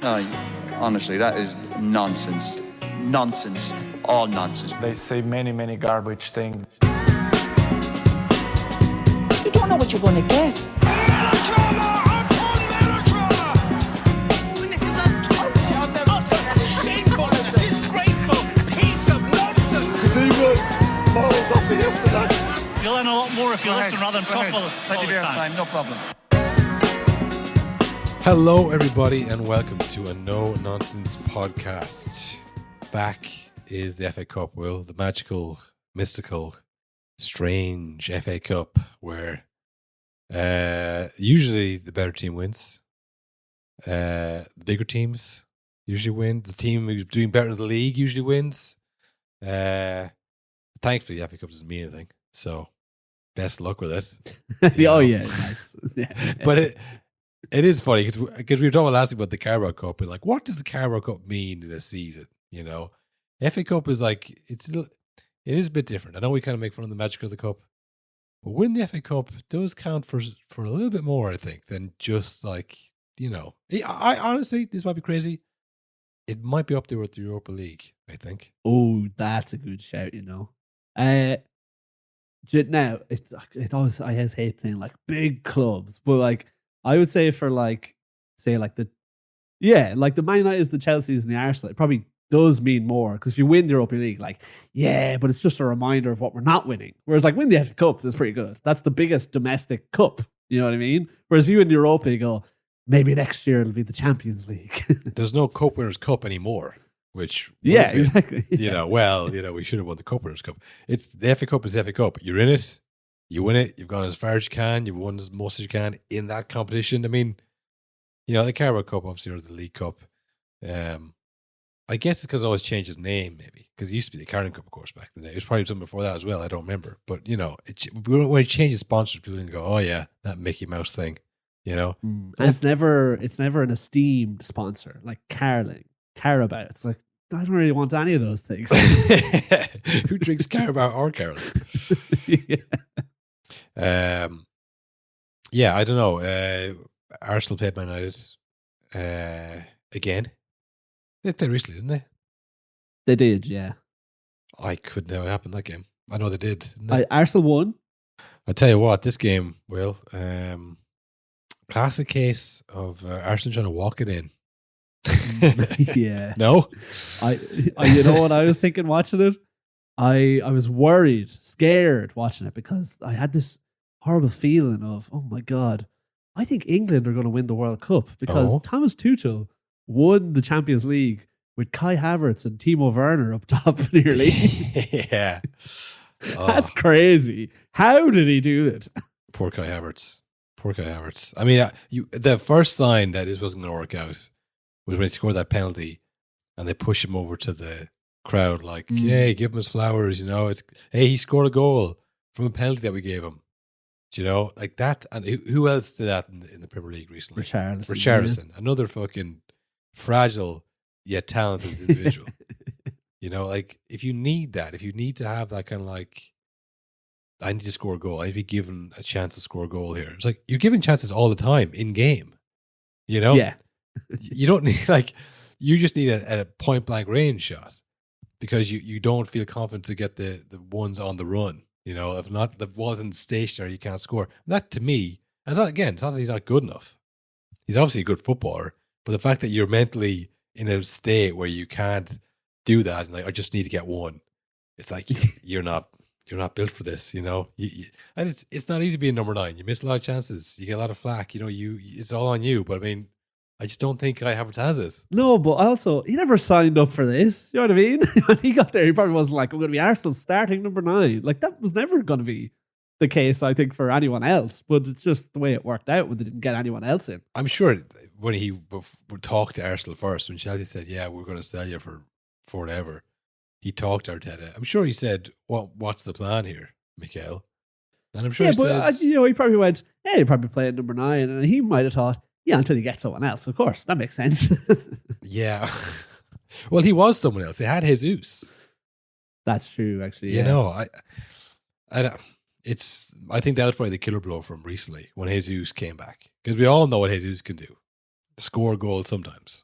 Honestly, that is nonsense. Nonsense. All nonsense. They say many garbage things. You don't know what you're going to get. Melodrama upon melodrama! This is a utter, shameful, disgraceful piece of nonsense! He was balls off it yesterday. You'll learn a lot more if you listen rather than talk all Plenty the of time. no problem. Hello, everybody, and welcome to a No Nonsense podcast. Back is the FA Cup, Will, the magical, mystical, strange FA Cup, where usually the better team wins. The bigger teams usually win. The team who's doing better in the league usually wins. Thankfully, the FA Cup doesn't mean anything, so best luck with it. Oh, yeah, nice. Yeah. But it is funny because we were talking last week about the Carabao Cup, and like, what does the Carabao Cup mean in a season? You know, FA Cup is like it is a bit different. I know we kind of make fun of the magic of the cup, but winning the FA Cup does count for a little bit more, I think, than just like, you know. I honestly, this might be crazy. It might be up there with the Europa League, I think. Oh, that's a good shout, you know. Now, it always, I hate saying like big clubs, but like I would say for like, say like the Man United, the Chelsea's and the Arsenal, it probably does mean more because if you win the Europa League, like, yeah, but it's just a reminder of what we're not winning. Whereas like win the FA Cup is pretty good. That's the biggest domestic cup. You know what I mean? Whereas if you win the Europa, you go, maybe next year it'll be the Champions League. There's no Cup Winners' Cup anymore, which yeah, exactly. You know, we should have won the Cup Winners' Cup. It's the FA Cup is the FA Cup. You're in it, you win it. You've gone as far as you can. You've won as most as you can in that competition. I mean, you know, the Carabao Cup obviously or the League Cup. I guess it's because it always changes name, maybe because it used to be the Carling Cup, of course, back in the day. It was probably something before that as well. I don't remember, but you know, when it changes sponsors, people can go, "Oh yeah, that Mickey Mouse thing," you know. And it's never an esteemed sponsor like Carling, Carabao. It's like I don't really want any of those things. Who drinks Carabao or Carling? Yeah, I don't know. Arsenal played Man United again. They played recently, didn't they? They did, yeah. I couldn't know what happened in that game. I know they did. Didn't they? Arsenal won. I tell you what, this game, Will, classic case of Arsenal trying to walk it in. Yeah. No? I you know what I was thinking watching it? I was worried, scared watching it because I had this horrible feeling of, oh my God, I think England are going to win the World Cup because Thomas Tuchel won the Champions League with Kai Havertz and Timo Werner up top nearly. Yeah. That's crazy. How did he do it? Poor Kai Havertz. I mean, the first sign that this wasn't going to work out was when he scored that penalty and they push him over to the crowd like, hey, give him his flowers, you know. Hey, he scored a goal from a penalty that we gave him. Do you know? Like that. And who else did that in the Premier League recently? Richarlison. Yeah. Another fucking fragile yet talented individual. You know, like if you need that, if you need to have that kind of like, I need to score a goal, I need to be given a chance to score a goal here. It's like you're given chances all the time in game. You know? Yeah. You don't need you just need a point blank range shot because you don't feel confident to get the ones on the run. You know, if not the ball isn't stationary, you can't score. And that to me, it's not that he's not good enough. He's obviously a good footballer. But the fact that you're mentally in a state where you can't do that, and like I just need to get one, it's like you're not built for this, you know. And it's not easy being number 9. You miss a lot of chances, you get a lot of flack, you know. It's all on you. But I mean, I just don't think Kai Havertz has it. No, but also he never signed up for this. You know what I mean? When he got there, he probably wasn't like, "I'm going to be Arsenal starting number 9." Like that was never going to be the case, I think, for anyone else, but it's just the way it worked out when they didn't get anyone else in. I'm sure when he would talk to Arsenal first, when Chelsea said, "Yeah, we're going to sell you for whatever," he talked to Arteta. I'm sure he said, "What's the plan here, Mikel?" And I'm sure he said, you know, he probably went, "Hey, you probably playing number 9," and he might have thought, "Yeah, until you get someone else." Of course, that makes sense. Yeah. Well, he was someone else. They had Jesus. That's true, actually. You know, I think that was probably the killer blow for him recently when Jesus came back, because we all know what Jesus can do: score goals sometimes.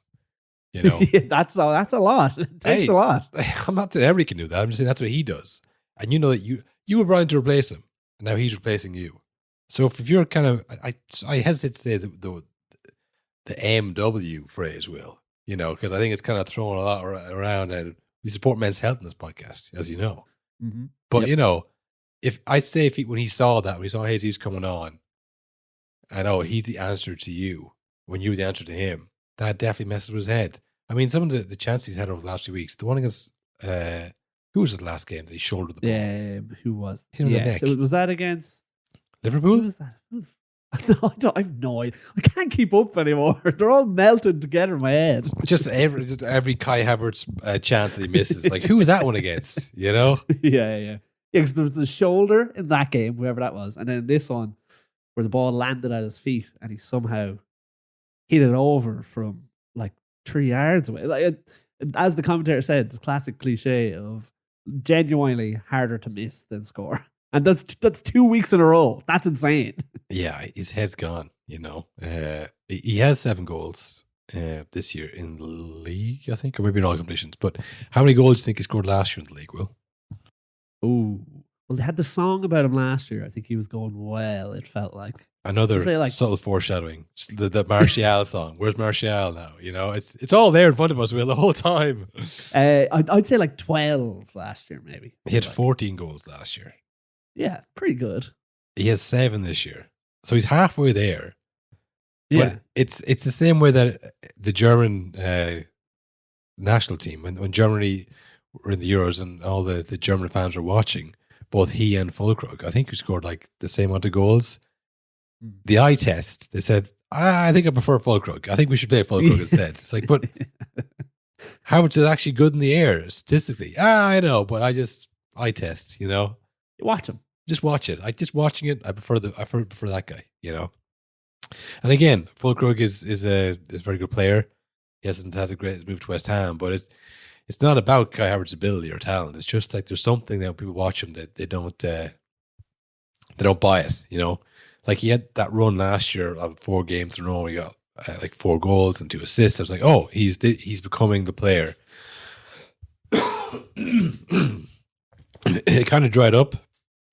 You know, Yeah, that's a lot. It takes Hey. a lot. I'm not saying everybody can do that. I'm just saying that's what he does. And you know that you were Brian to replace him, and now he's replacing you. So if you're kind of, I hesitate to say the MW phrase, Will, you know, because I think it's kind of thrown a lot around, and we support men's health in this podcast, as you know. Mm-hmm. But you know, if I'd say when he saw Jesus coming on, and he's the answer to you when you were the answer to him, that definitely messes with his head. I mean, some of the chances he's had over the last few weeks, the one against who was the last game that he shouldered the ball? Yeah, who was? Hit him in the neck. So was that against who Liverpool? was that? No, I have no idea. I can't keep up anymore. They're all melted together in my head. Just every Kai Havertz chance that he misses. Like, who was that one against? You know? Yeah. Because there was the shoulder in that game, whoever that was, and then this one where the ball landed at his feet and he somehow hit it over from like 3 yards away. Like as the commentator said, the classic cliche of genuinely harder to miss than score. And that's 2 weeks in a row. That's insane. Yeah, his head's gone, you know. He has 7 goals this year in the league, I think, or maybe in all competitions. But how many goals do you think he scored last year in the league, Will? Ooh. Well, they had the song about him last year. I think he was going well, it felt like. Another Say, like- subtle foreshadowing. Just the Martial song. Where's Martial now? You know, it's all there in front of us, Will, the whole time. I'd say like 12 last year, maybe. He had Like, 14 goals last year. Yeah, pretty good. He has 7 this year. So he's halfway there. Yeah. But it's the same way that the German national team, when Germany were in the Euros and all the German fans were watching, both he and Fulkrug, I think he scored like the same amount of goals. The eye test, they said, I think I prefer Fulkrug. I think we should play Fulkrug instead. It's like, but Havertz is actually good in the air statistically. I know, but eye test, you know. Watch him. Just watch it. Watching it. I prefer that guy, you know. And again, Fulkrug is a very good player. He hasn't had a great move to West Ham, but it's not about Kai Havertz's ability or talent. It's just like there's something that when people watch him that they don't buy it, you know. Like he had that run last year of 4 games in a row. He got like 4 goals and 2 assists. I was like, oh, he's becoming the player. It kind of dried up.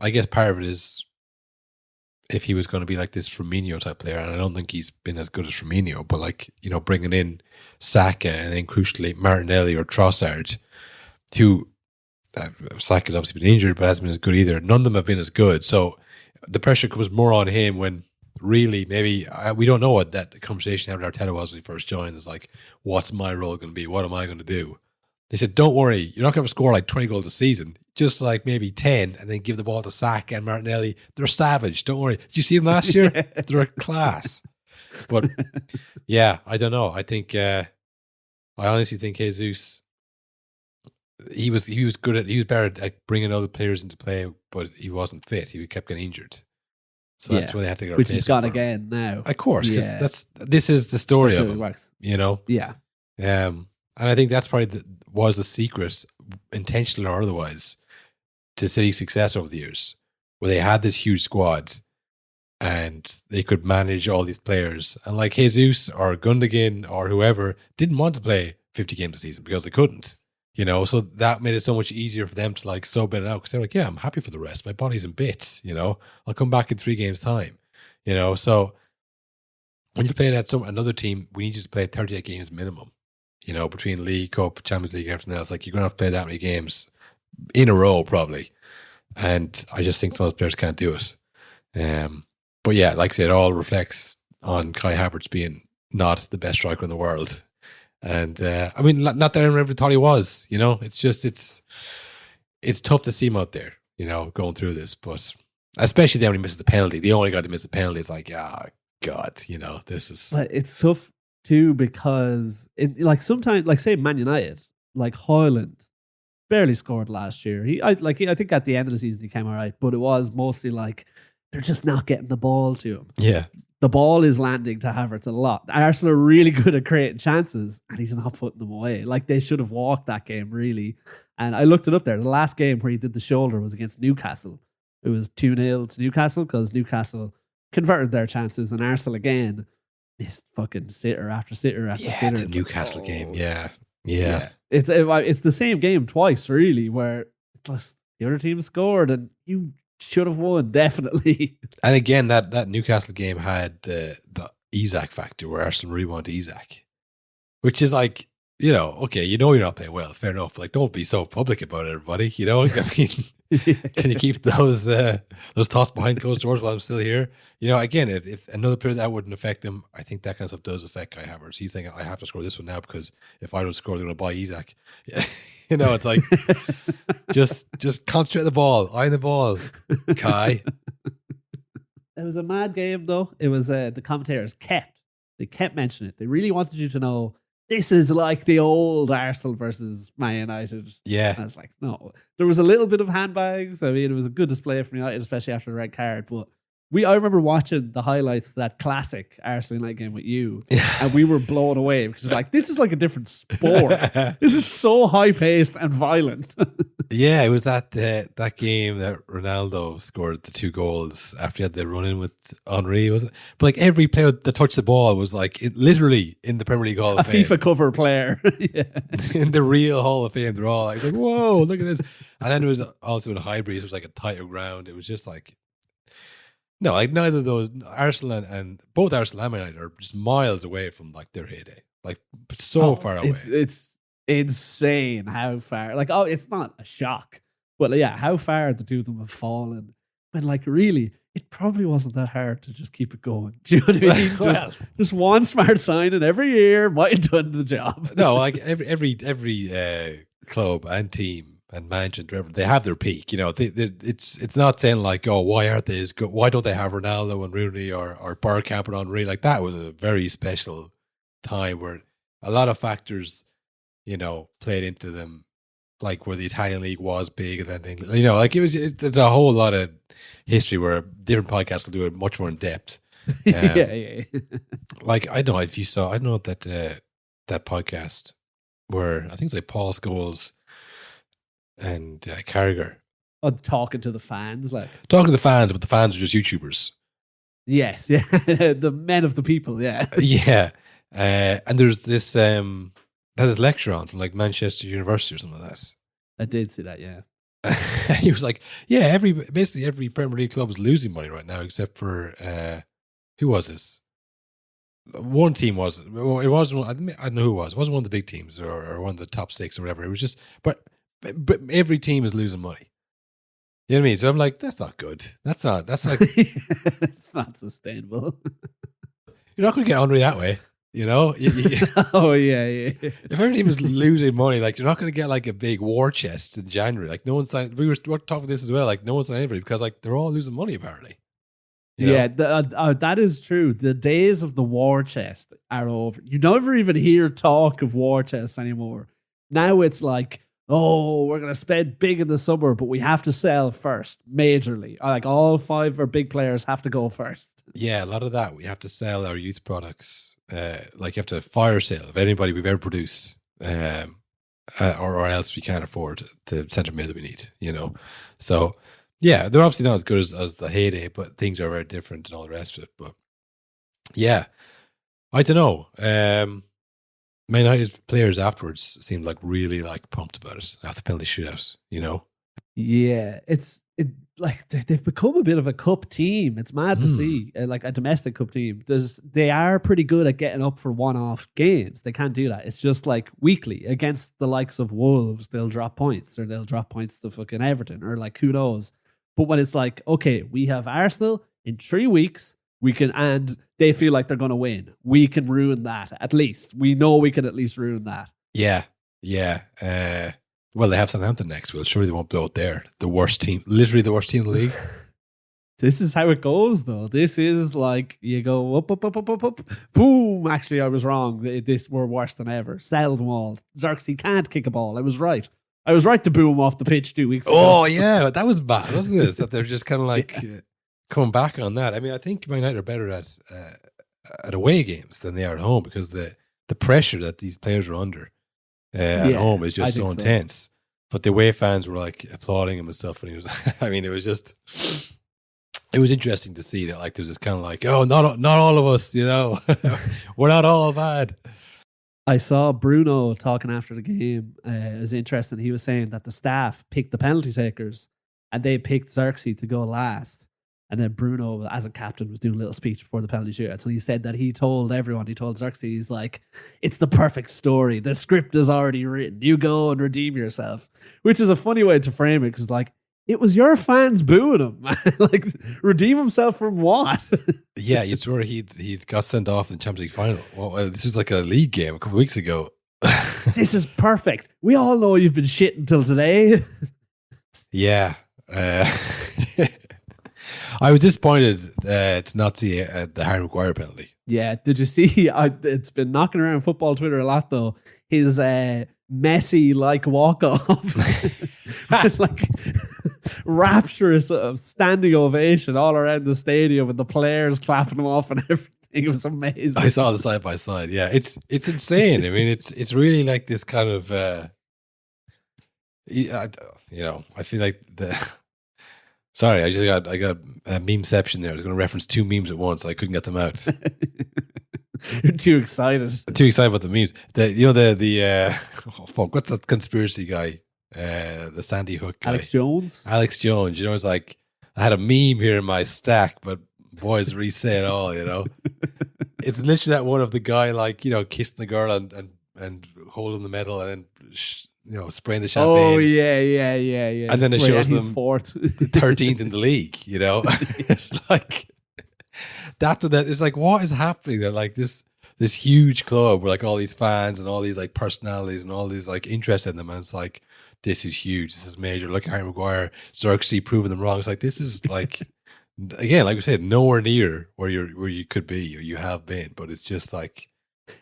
I guess part of it is if he was going to be like this Firmino type player, and I don't think he's been as good as Firmino, but like, you know, bringing in Saka and then crucially Martinelli or Trossard, who Saka's obviously been injured, but hasn't been as good either. None of them have been as good. So the pressure comes more on him when really maybe we don't know what that conversation with Arteta was when he first joined. Is like, what's my role going to be? What am I going to do? They said, don't worry, you're not going to score like 20 goals a season. Just like maybe 10 and then give the ball to Saka and Martinelli. They're savage. Don't worry. Did you see them last year? They're a class. But yeah, I don't know. I think, I honestly think Jesus, he was better at bringing other players into play, but he wasn't fit. He kept getting injured. So that's why they have to get which he's got replacement for him. again now. Of course, because Yeah. this is the story That's of how it him, works. you know? Yeah. And I think that's probably was the secret, intentional or otherwise, to City's success over the years, where they had this huge squad and they could manage all these players. And like Jesus or Gundogan or whoever didn't want to play 50 games a season because they couldn't, you know. So that made it so much easier for them to like sub in and out because they're like, yeah, I'm happy for the rest. My body's in bits, you know. I'll come back in 3 games' time, you know. So when you're playing at another team, we need you to play 38 games minimum, you know, between League, Cup, Champions League, everything else. Like, you're going to have to play that many games in a row, probably. And I just think some of those players can't do it. But yeah, like I said, it all reflects on Kai Havertz being not the best striker in the world. And I mean, not that anyone ever thought he was, you know. It's just, it's tough to see him out there, you know, going through this. But especially then when he misses the penalty. The only guy to miss the penalty is like, God, you know, this is... But it's tough too because like sometimes, like say Man United, like Haaland barely scored last year. I think at the end of the season he came all right, but it was mostly like they're just not getting the ball to him. Yeah. The ball is landing to Havertz a lot. Arsenal are really good at creating chances and he's not putting them away. Like they should have walked that game really. And I looked it up there. The last game where he did the shoulder was against Newcastle. It was 2-0 to Newcastle because Newcastle converted their chances and Arsenal again missed fucking sitter after sitter after Yeah, sitter. the It's Newcastle oh, game. Yeah. It's the same game twice, really, where just the other team scored and you should have won, definitely. And again, that Newcastle game had the Isak factor where Arsenal really wanted Isak, which is like, you know, okay, you know you're not playing well, fair enough. Like, don't be so public about it, everybody. You know, I mean, can you keep those thoughts behind closed doors while I'm still here? You know, again, if another player that wouldn't affect him, I think that kind of stuff does affect Kai Havertz. He's thinking, I have to score this one now because if I don't score, they're going to buy Isak. You know, it's like just concentrate on the ball, eye on the ball, Kai. It was a mad game, though. It was the commentators kept mentioning it. They really wanted you to know this is like the old Arsenal versus Man United. Yeah. And I was like, no. There was a little bit of handbags. I mean, it was a good display from United, especially after the red card. But I remember watching the highlights of that classic Arsenal United game with you, and we were blown away because like this is like a different sport. This is so high paced and violent. Yeah, it was that game that Ronaldo scored the 2 goals after he had the run in with Henry, was it? But like every player that touched the ball was like literally in the Premier League Hall of A Fame. FIFA cover player. Yeah. In the real Hall of Fame, they're all like, whoa, look at this. And then there was also in Highbury, it was like a tighter ground. It was just like, no, like neither of those, Arsenal and both Arsenal and Man United are just miles away from like their heyday, like so far away. It's insane how far. Like, oh, it's not a shock, but yeah, how far the two of them have fallen. When like really, it probably wasn't that hard to just keep it going. Do you know what I mean? Just one smart signing every year might have done the job. No, like every club and team and management, whatever, they have their peak. You know, it's not saying like, oh, why aren't they as good? Why don't they have Ronaldo and Rooney or Bergkamp and Henry? Like that was a very special time where a lot of factors, you know, played into them, like where the Italian league was big, and then England, you know, like it's a whole lot of history where different podcasts will do it much more in depth. Yeah. Like I don't know if you saw, I don't know that podcast where I think it's like Paul Scholes and Carragher Talking to the fans, like talking to the fans, but the fans are just YouTubers. yes, yeah, the men of the people, yeah. Yeah, and there's this this lecture on from like Manchester University or something like that. I did see that, yeah. He was like, yeah, basically every Premier League club is losing money right now except for who was this? One team was, well, it wasn't. I don't know who it was. It wasn't one of the big teams or one of the top 6 or whatever. It was just, but every team is losing money. You know what I mean? So I'm like, that's not good. That's like, It's not sustainable. you're not going to get Henry that way. You know? Oh yeah. If every team is losing money, like you're not going to get like a big war chest in January. Like no one's signed. We were talking about this as well. Like no one's signed anybody because like they're all losing money apparently. You know? Yeah, that is true. The days of the war chest are over. You never even hear talk of war chests anymore. Now it's like, oh, we're going to spend big in the summer, but we have to sell first, majorly. Like all 5 or big players have to go first. Yeah, a lot of that. We have to sell our youth products. Like you have to fire sale of anybody we've ever produced, or else we can't afford the centre mid that we need. You know, so yeah, they're obviously not as good as the heyday, but things are very different and all the rest of it. But yeah, I don't know. Man United players afterwards seemed like really like pumped about it after the penalty shootout. You know, Yeah, it's like they've become a bit of a cup team. It's mad to see, like a domestic cup team. They are pretty good at getting up for one-off games. They can't do that. It's just like weekly against the likes of Wolves, they'll drop points, or they'll drop points to fucking Everton, or like who knows. But when it's like, okay, we have Arsenal in 3 weeks, we can, and they feel like they're going to win. We can ruin that at least. We know we can at least ruin that. Yeah. Well, they have Southampton next. Well, surely they won't blow it there. The worst team, literally the worst team in the league. This is how it goes, though. This is like you go up. Boom! Actually, I was wrong. We're worse than ever. Sell them all. Xerxes can't kick a ball. I was right. I was right to boo him off the pitch 2 weeks ago. Oh, yeah. That was bad, wasn't it? That they're just kind of like coming back on that. I mean, I think Man United are better at away games than they are at home because the pressure that these players are under at home is just so intense. But the away fans were like applauding him and stuff. And he was, I mean, it was just, it was interesting to see that like there's this kind of like, oh, not all of us, you know, we're not all bad. I saw Bruno talking after the game. It was interesting. He was saying that the staff picked the penalty takers and they picked Xerxes to go last. And then Bruno, as a captain, was doing a little speech before the penalty shootout. So he said that he told Xerxes, like, it's the perfect story. The script is already written. You go and redeem yourself. Which is a funny way to frame it because, like, it was your fans booing him. Like, redeem himself from what? Yeah, you swear he got sent off in the Champions League final. Well, this was like a league game a couple of weeks ago. This is perfect. We all know you've been shit until today. Yeah. I was disappointed to not see the Harry Maguire penalty. Yeah, did you see? It's been knocking around football Twitter a lot, though. His Messi like walk off, like rapturous standing ovation all around the stadium, and the players clapping him off and everything. It was amazing. I saw the side by side. Yeah, it's insane. I mean, it's really like this kind of, I feel like the. Sorry, I got a memeception there. I was going to reference two memes at once. I couldn't get them out. You're too excited. Too excited about the memes. What's that conspiracy guy? The Sandy Hook guy. Alex Jones. You know, it's like I had a meme here in my stack, but boys, re-say it all. You know, it's literally that one of the guy like kissing the girl and holding the medal and then spraying the champagne. Oh yeah. And then it shows them fourth, 13th in the league. You know, it's like that's that. It's like what is happening? That like this huge club where like all these fans and all these like personalities and all these like interest in them, and it's like this is huge. This is major. Look at Harry Maguire, Xerxes proving them wrong. It's like this is like again, like we said, nowhere near where you could be or you have been, but it's just like.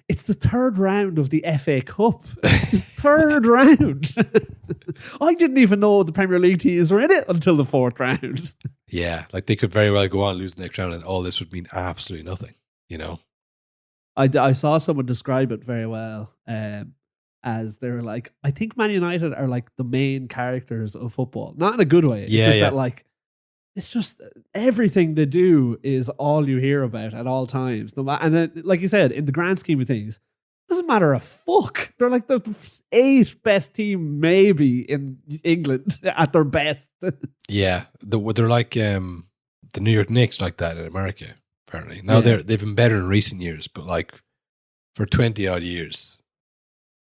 It's the third round of the FA Cup. Third round. I didn't even know the Premier League teams were in it until the fourth round. Yeah, like they could very well go on and lose the next round and all this would mean absolutely nothing, you know? I saw someone describe it very well as they were like, I think Man United are like the main characters of football. Not in a good way. It's just that like, it's just everything they do is all you hear about at all times. And then, like you said, in the grand scheme of things, it doesn't matter a fuck. They're like the 8th best team maybe in England at their best. Yeah, they're like the New York Knicks like that in America, apparently. Now they've been better in recent years, but like for 20 odd years,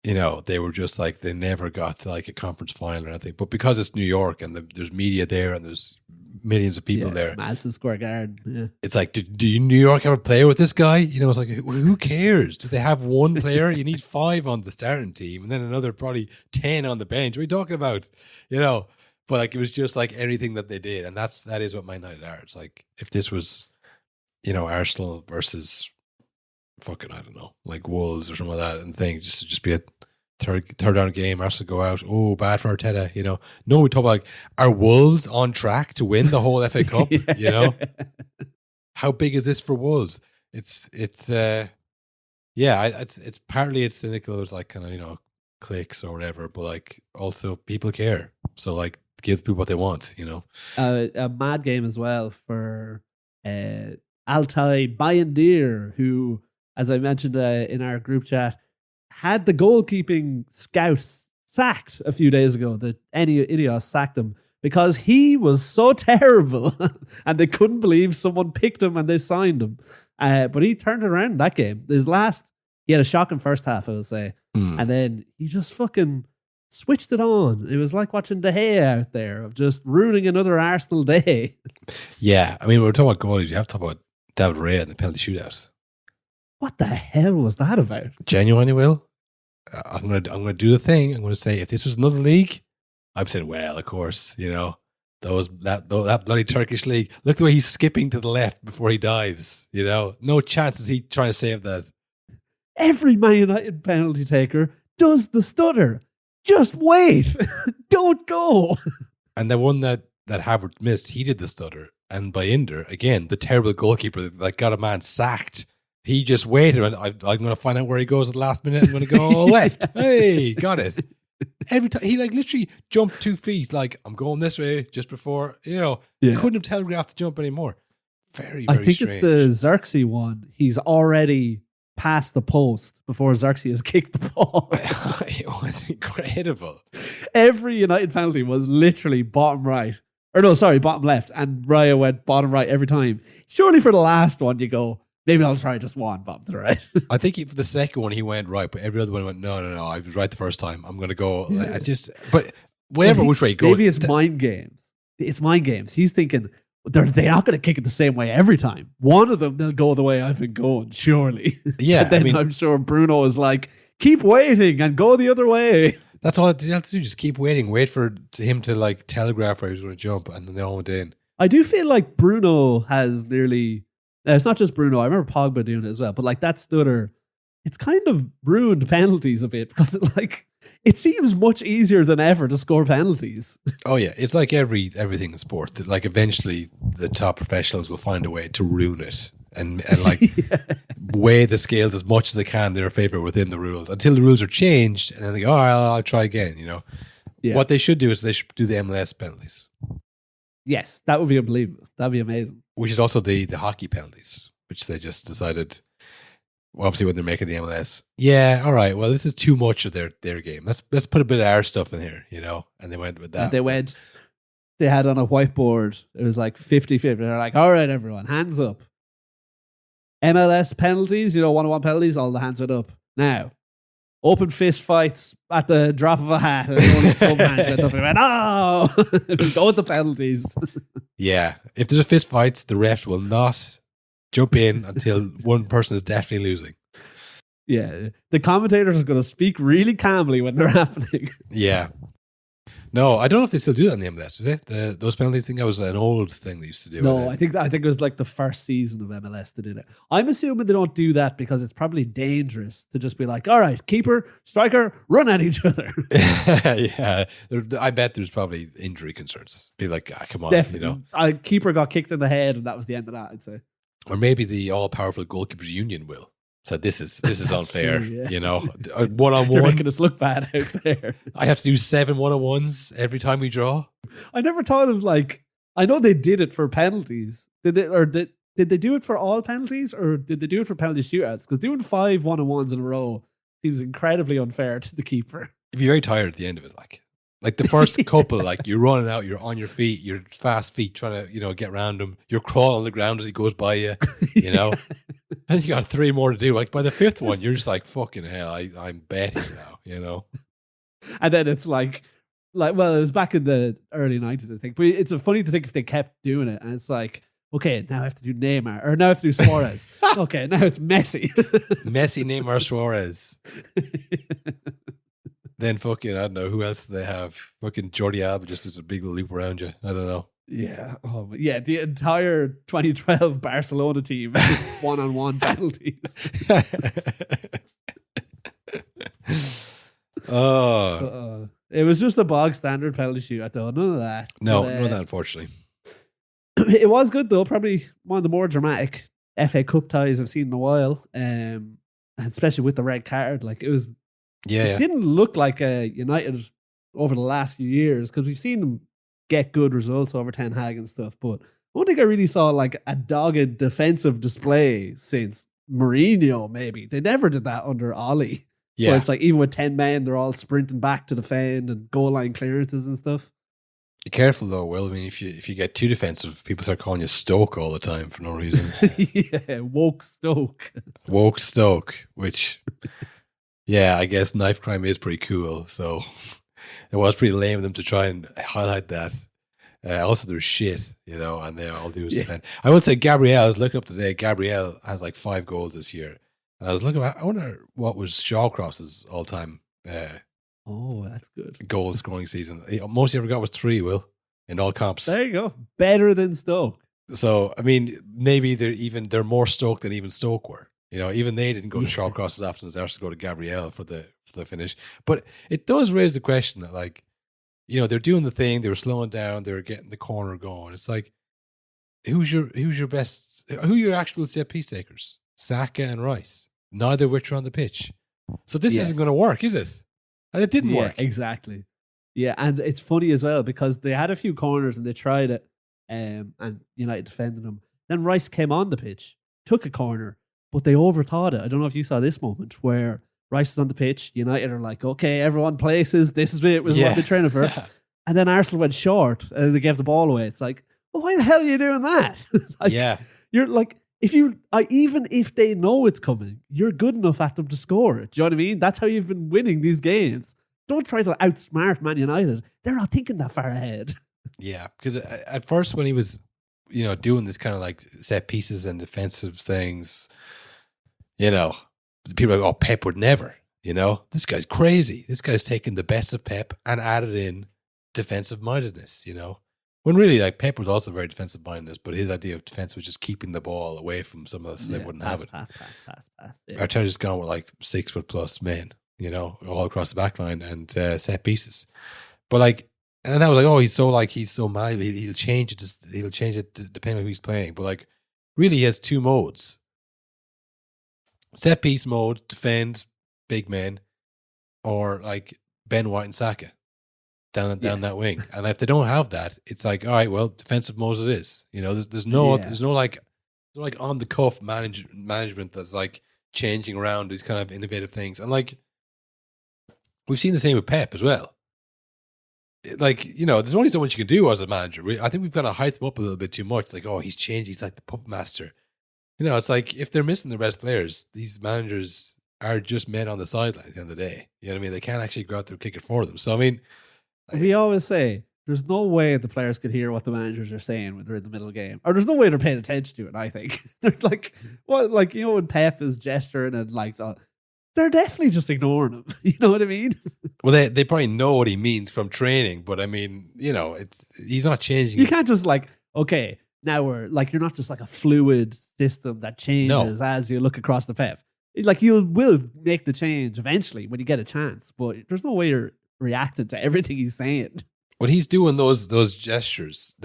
they were just like, they never got to like a conference final or anything. But because it's New York and there's media there and there's millions of people there. Madison Square Garden. Yeah. It's like, do you New York have a player with this guy? It's like, who cares? Do they have one player? You need 5 on the starting team and then another probably 10 on the bench. What are you talking about? But like, it was just like anything that they did. And that is what Man United are. It's like, if this was, Arsenal versus fucking, I don't know, like Wolves or something like that and thing, just be a third down game, Arsenal go out. Oh, bad for Arteta, No, we talk about like, are Wolves on track to win the whole FA Cup? How big is this for Wolves? It's partly it's cynical. It's like kind of clicks or whatever, but like also people care. So like give people what they want. A mad game as well for Altay Bayindir, who, as I mentioned in our group chat, had the goalkeeping scouts sacked a few days ago. That Ineos sacked him because he was so terrible and they couldn't believe someone picked him and they signed him. But he turned it around in that game. He had a shocking first half, I would say. And then he just fucking switched it on. It was like watching De Gea out there of just ruining another Arsenal day. Yeah. I mean, when we're talking about goalies, you have to talk about David Raya and the penalty shootout. What the hell was that about? Genuinely, Will? I'm gonna do the thing. I'm gonna say if this was another league, I'm saying, well, of course, that bloody Turkish league. Look the way he's skipping to the left before he dives. No chance is he trying to save that. Every Man United penalty taker does the stutter. Just wait, don't go. And the one that Havertz missed, he did the stutter. And Bayindir, again, the terrible goalkeeper that got a man sacked. He just waited, and I'm going to find out where he goes at the last minute. I'm going to go left. Hey, got it. Every time he like literally jumped 2 feet, like I'm going this way just before, Yeah. couldn't have telegraphed the jump anymore. Very, I very think strange. it's the Xerxes one. He's already past the post before Xerxes has kicked the ball. It was incredible. Every United penalty was literally bottom right. Or no, sorry, bottom left. And Raya went bottom right every time. Surely for the last one, you go, maybe I'll try just one bottom to the right. I think for the second one he went right, but every other one went no. I was right the first time. I'm gonna go. But whatever which way you go, Maybe it's mind games. It's mind games. He's thinking they're not going to kick it the same way every time. One of them they'll go the way I've been going, surely. Yeah, And then I'm sure Bruno is like, keep waiting and go the other way. that's all you have to do. Just keep waiting, wait for him to like telegraph where he was going to jump, and then they all went in. I do feel like Bruno has nearly. It's not just Bruno. I remember Pogba doing it as well, but like that stutter, it's kind of ruined penalties a bit because it seems much easier than ever to score penalties. Oh yeah, it's like everything in sport. That like eventually the top professionals will find a way to ruin it and like weigh the scales as much as they can in their favor within the rules until the rules are changed, and then they go, all right, I'll try again. Yeah. What they should do is they should do the MLS penalties, Yes, that would be unbelievable. That'd be amazing. which is also the hockey penalties, which they just decided. Well, obviously, when they're making the MLS, yeah, all right. Well, this is too much of their game. Let's put a bit of our stuff in here, and they went with that. And they had on a whiteboard, it was like 50-50. They're like, all right, everyone, hands up. MLS penalties, one-on-one penalties, all the hands went up. Now, open fist fights at the drop of a hat, and only some hands went up and went, oh, go with the penalties. Yeah, if there's a fist fight, the ref will not jump in until one person is definitely losing. Yeah, the commentators are going to speak really calmly when they're happening. Yeah. No, I don't know if they still do that in the MLS, do they? Those penalties thing, that was an old thing they used to do. No, I think it was like the first season of MLS that did it. I'm assuming they don't do that because it's probably dangerous to just be like, all right, keeper, striker, run at each other. Yeah. I bet there's probably injury concerns. People like, come on, Definitely. Keeper got kicked in the head and that was the end of that, I'd say. Or maybe the all-powerful goalkeepers union will. So this is unfair, true, yeah. You're One-on-one. making us look bad out there. I have to do 7 one-on-ones every time we draw. I never thought of I know they did it for penalties. Did they do it for all penalties or did they do it for penalty shootouts? Because doing 5 one-on-ones in a row seems incredibly unfair to the keeper. You'd be very tired at the end of it, like the first couple, like you're running out, you're on your feet, you're fast feet trying to, get around him. You're crawling on the ground as he goes by you, And you got 3 more to do. Like by the 5th one, you're just like, fucking hell, I'm betting now, And then it's like, well, it was back in the early 90s, I think. But it's funny to think if they kept doing it. And it's like, okay, now I have to do Neymar. Or now I have to do Suarez. Okay, now it's Messi. Messi, Neymar, Suarez. Then fucking, I don't know, who else do they have? Fucking Jordi Alba just does a big loop around you. I don't know. Yeah. Oh, yeah. The entire 2012 Barcelona team one-on-one penalties. It was just a bog standard penalty shootout, though. None of that. No, But, none of that, unfortunately. It was good, though. Probably one of the more dramatic FA Cup ties I've seen in a while. And especially with the red card. Like, it was. Yeah. It didn't look like a United over the last few years because we've seen them get good results over Ten Hag and stuff, but I don't think I really saw like a dogged defensive display since Mourinho. Maybe they never did that under Ollie. Yeah. Where it's like even with 10 men, they're all sprinting back to defend and goal line clearances and stuff. Be careful though, Will. I mean, if you get too defensive, people start calling you Stoke all the time for no reason. Yeah, woke Stoke. Woke Stoke, which, yeah, I guess knife crime is pretty cool. So it was pretty lame of them to try and highlight that. Also, they're shit, and they all do is defend. I would say Gabriel, I was looking up today, Gabriel has like 5 goals this year. And I was looking I wonder what was Shawcross's all-time Oh, that's good. goal scoring season. Most he ever got was 3, Will, in all comps. There you go. Better than Stoke. So, I mean, maybe they're more Stoke than even Stoke were. Even they didn't go to Shawcross as often as ours to go to Gabriel for the finish. But it does raise the question that, like, they're doing the thing, they were slowing down, they were getting the corner going. It's like, who's your best? Who are your actual set piece takers? Saka and Rice. Neither of which are on the pitch. So this isn't going to work, is it? And it didn't work. Exactly. Yeah, and it's funny as well because they had a few corners and they tried it, and United defended them. Then Rice came on the pitch, took a corner, but they overthought it. I don't know if you saw this moment where Rice is on the pitch. United are like, okay, everyone places. This is it. Was what they're training for. And then Arsenal went short and they gave the ball away. It's like, well, why the hell are you doing that? You're like, even if they know it's coming, you're good enough at them to score it. Do you know what I mean? That's how you've been winning these games. Don't try to outsmart Man United. They're not thinking that far ahead. Yeah, because at first when he was, doing this kind of like set pieces and defensive things, people are like, oh, Pep would never, this guy's crazy. This guy's taken the best of Pep and added in defensive mindedness, When really, like, Pep was also very defensive mindedness, but his idea of defense was just keeping the ball away from some of us so they wouldn't have it. Pass. Yeah. Arteta's gone with like 6 foot plus men, all across the back line and set pieces. But like, and that was like, oh, he's so malleable. He'll change it. He'll change it depending on who he's playing. But like, really, he has 2 modes: set piece mode, defend big men, or like Ben White and Saka down that wing. And if they don't have that, it's like, all right, well, defensive mode it is. There's no like on the cuff management that's like changing around these kind of innovative things. And like, we've seen the same with Pep as well. Like, there's only so much you can do as a manager. I think we've got to hype him up a little bit too much. Like, oh, he's changed. He's like the puppet master. It's like if they're missing the best players, these managers are just men on the sideline at the end of the day. You know what I mean? They can't actually go out there and kick it for them. So, I mean, we always say there's no way the players could hear what the managers are saying when they're in the middle of the game. Or there's no way they're paying attention to it, I think. They're like, when Pep is gesturing and like, they're definitely just ignoring him. You know what I mean? Well, they probably know what he means from training, but I mean, he's not changing. You can't just like, okay, now we're like, you're not just like a fluid system that changes as you look across the Pep. Like, you will make the change eventually when you get a chance, but there's no way you're reacting to everything he's saying. When he's doing those gestures,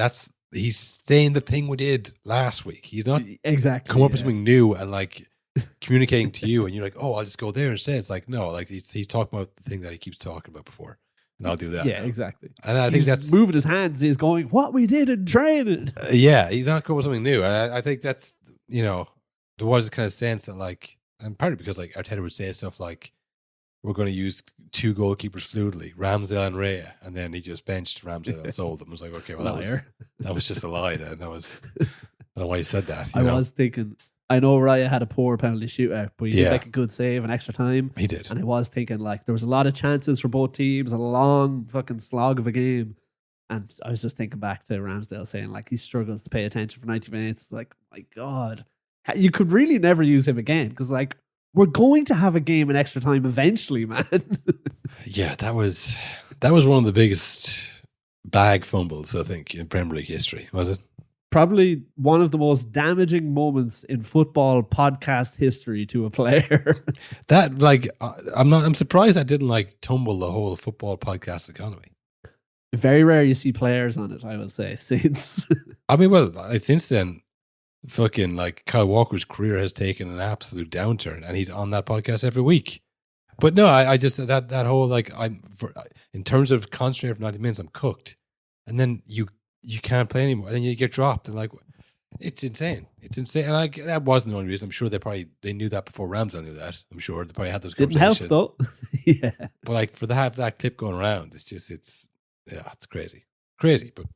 he's saying the thing we did last week. He's not exactly come up with something new and like communicating to you, and you're like, oh, I'll just go there and say it. It's like, no, like he's talking about the thing that he keeps talking about before, and I'll do that. Yeah, now. Exactly. And I think that's moving his hands. He's going, what we did in training. He's not going with something new, and I think that's there was a kind of sense that like, and partly because like Arteta would say stuff like, we're going to use 2 goalkeepers fluidly, Ramsdale and Raya, and then he just benched Ramsdale and sold them. I was like, okay, well that was just a lie. Then that was, I don't know why you said that. Was thinking, I know Raya had a poor penalty shootout, but he did make a good save in extra time. He did. And I was thinking, like, there was a lot of chances for both teams, a long fucking slog of a game. And I was just thinking back to Ramsdale saying, like, he struggles to pay attention for 90 minutes. Like, my God. You could really never use him again because, like, we're going to have a game in extra time eventually, man. Yeah, that was one of the biggest bag fumbles, I think, in Premier League history, was it? Probably one of the most damaging moments in football podcast history to a player. That, like, I'm surprised that didn't like tumble the whole football podcast economy. Very rare you see players on it, I will say, since. I mean, well, since then, fucking like Kyle Walker's career has taken an absolute downturn, and he's on that podcast every week. But no, I just that whole like in terms of concentrating for 90 minutes, I'm cooked, and then you can't play anymore, and then you get dropped, and like it's insane. It's insane, and like that wasn't the only reason. I'm sure they knew that before Ramsdale knew that. I'm sure they probably had those conversations. Didn't help though. Yeah, but like for that clip going around, it's crazy, but.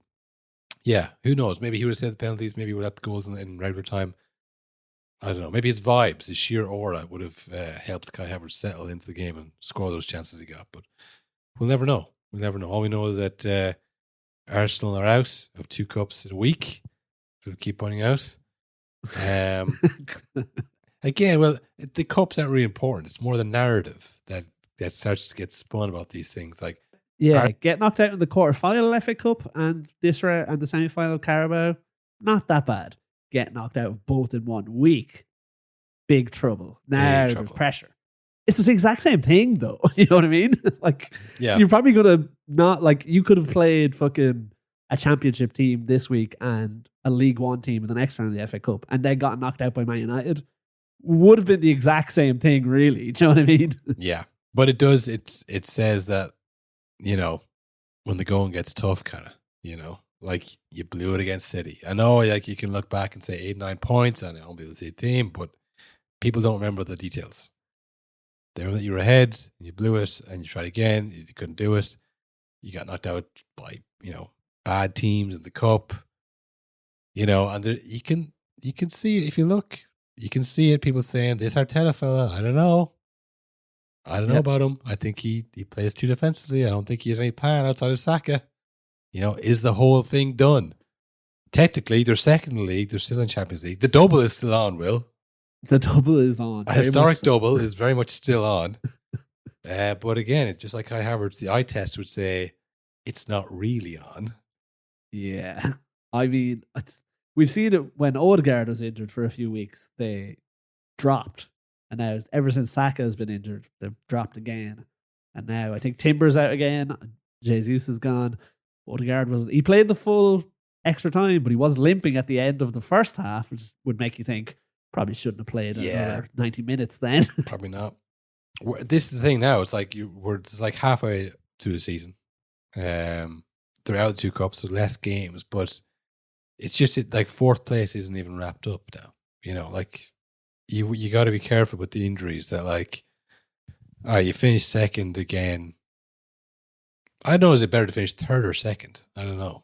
Yeah, who knows? Maybe he would have saved the penalties. Maybe he would have the goals in regular time. I don't know. Maybe his vibes, his sheer aura would have helped Kai Havertz settle into the game and score those chances he got. But we'll never know. All we know is that Arsenal are out of 2 cups in a week. We'll keep pointing out. Again, well, the cups aren't really important. It's more the narrative that starts to get spun about these things. Like, get knocked out in the quarter-final FA Cup and this round and the semi-final Carabao, not that bad. Get knocked out of both in 1 week, big trouble. Now there's pressure. It's the exact same thing, though. You know what I mean? Like, you're probably gonna not like you could have played fucking a championship team this week and a League One team in the next round of the FA Cup, and then got knocked out by Man United. Would have been the exact same thing, really. Do you know what I mean? Yeah. But it does. It says that, you know, when the going gets tough, kind of, you know, like you blew it against City. I know, like you can look back and say 8-9 points, and it'll be the same team, but people don't remember the details. They remember that you were ahead, and you blew it, and you tried again, you couldn't do it. You got knocked out by, you know, bad teams in the cup, you know, and there, you can see it if you look. You can see it. People saying this Arteta fella, I don't know about him. I think he plays too defensively. I don't think he has any plan outside of Saka. You know, is the whole thing done? Technically, they're second in the league. They're still in Champions League. The double is still on, Will. The double is on. A historic double is very much still on. But again, just like Kai Havertz, the eye test would say it's not really on. Yeah. I mean, we've seen it when Odegaard was injured for a few weeks. They dropped. And now, ever since Saka has been injured, they've dropped again. And now I think Timber's out again. Jesus is gone. Odegaard he played the full extra time, but he was limping at the end of the first half, which would make you think probably shouldn't have played another 90 minutes then. Probably not. This is the thing now. It's like it's like halfway through the season. They're out of the 2 cups, so less games, but it's just like 4th place isn't even wrapped up now. You know, like you got to be careful with the injuries that, like, all right, you finish 2nd again. I don't know, is it better to finish 3rd or 2nd? I don't know.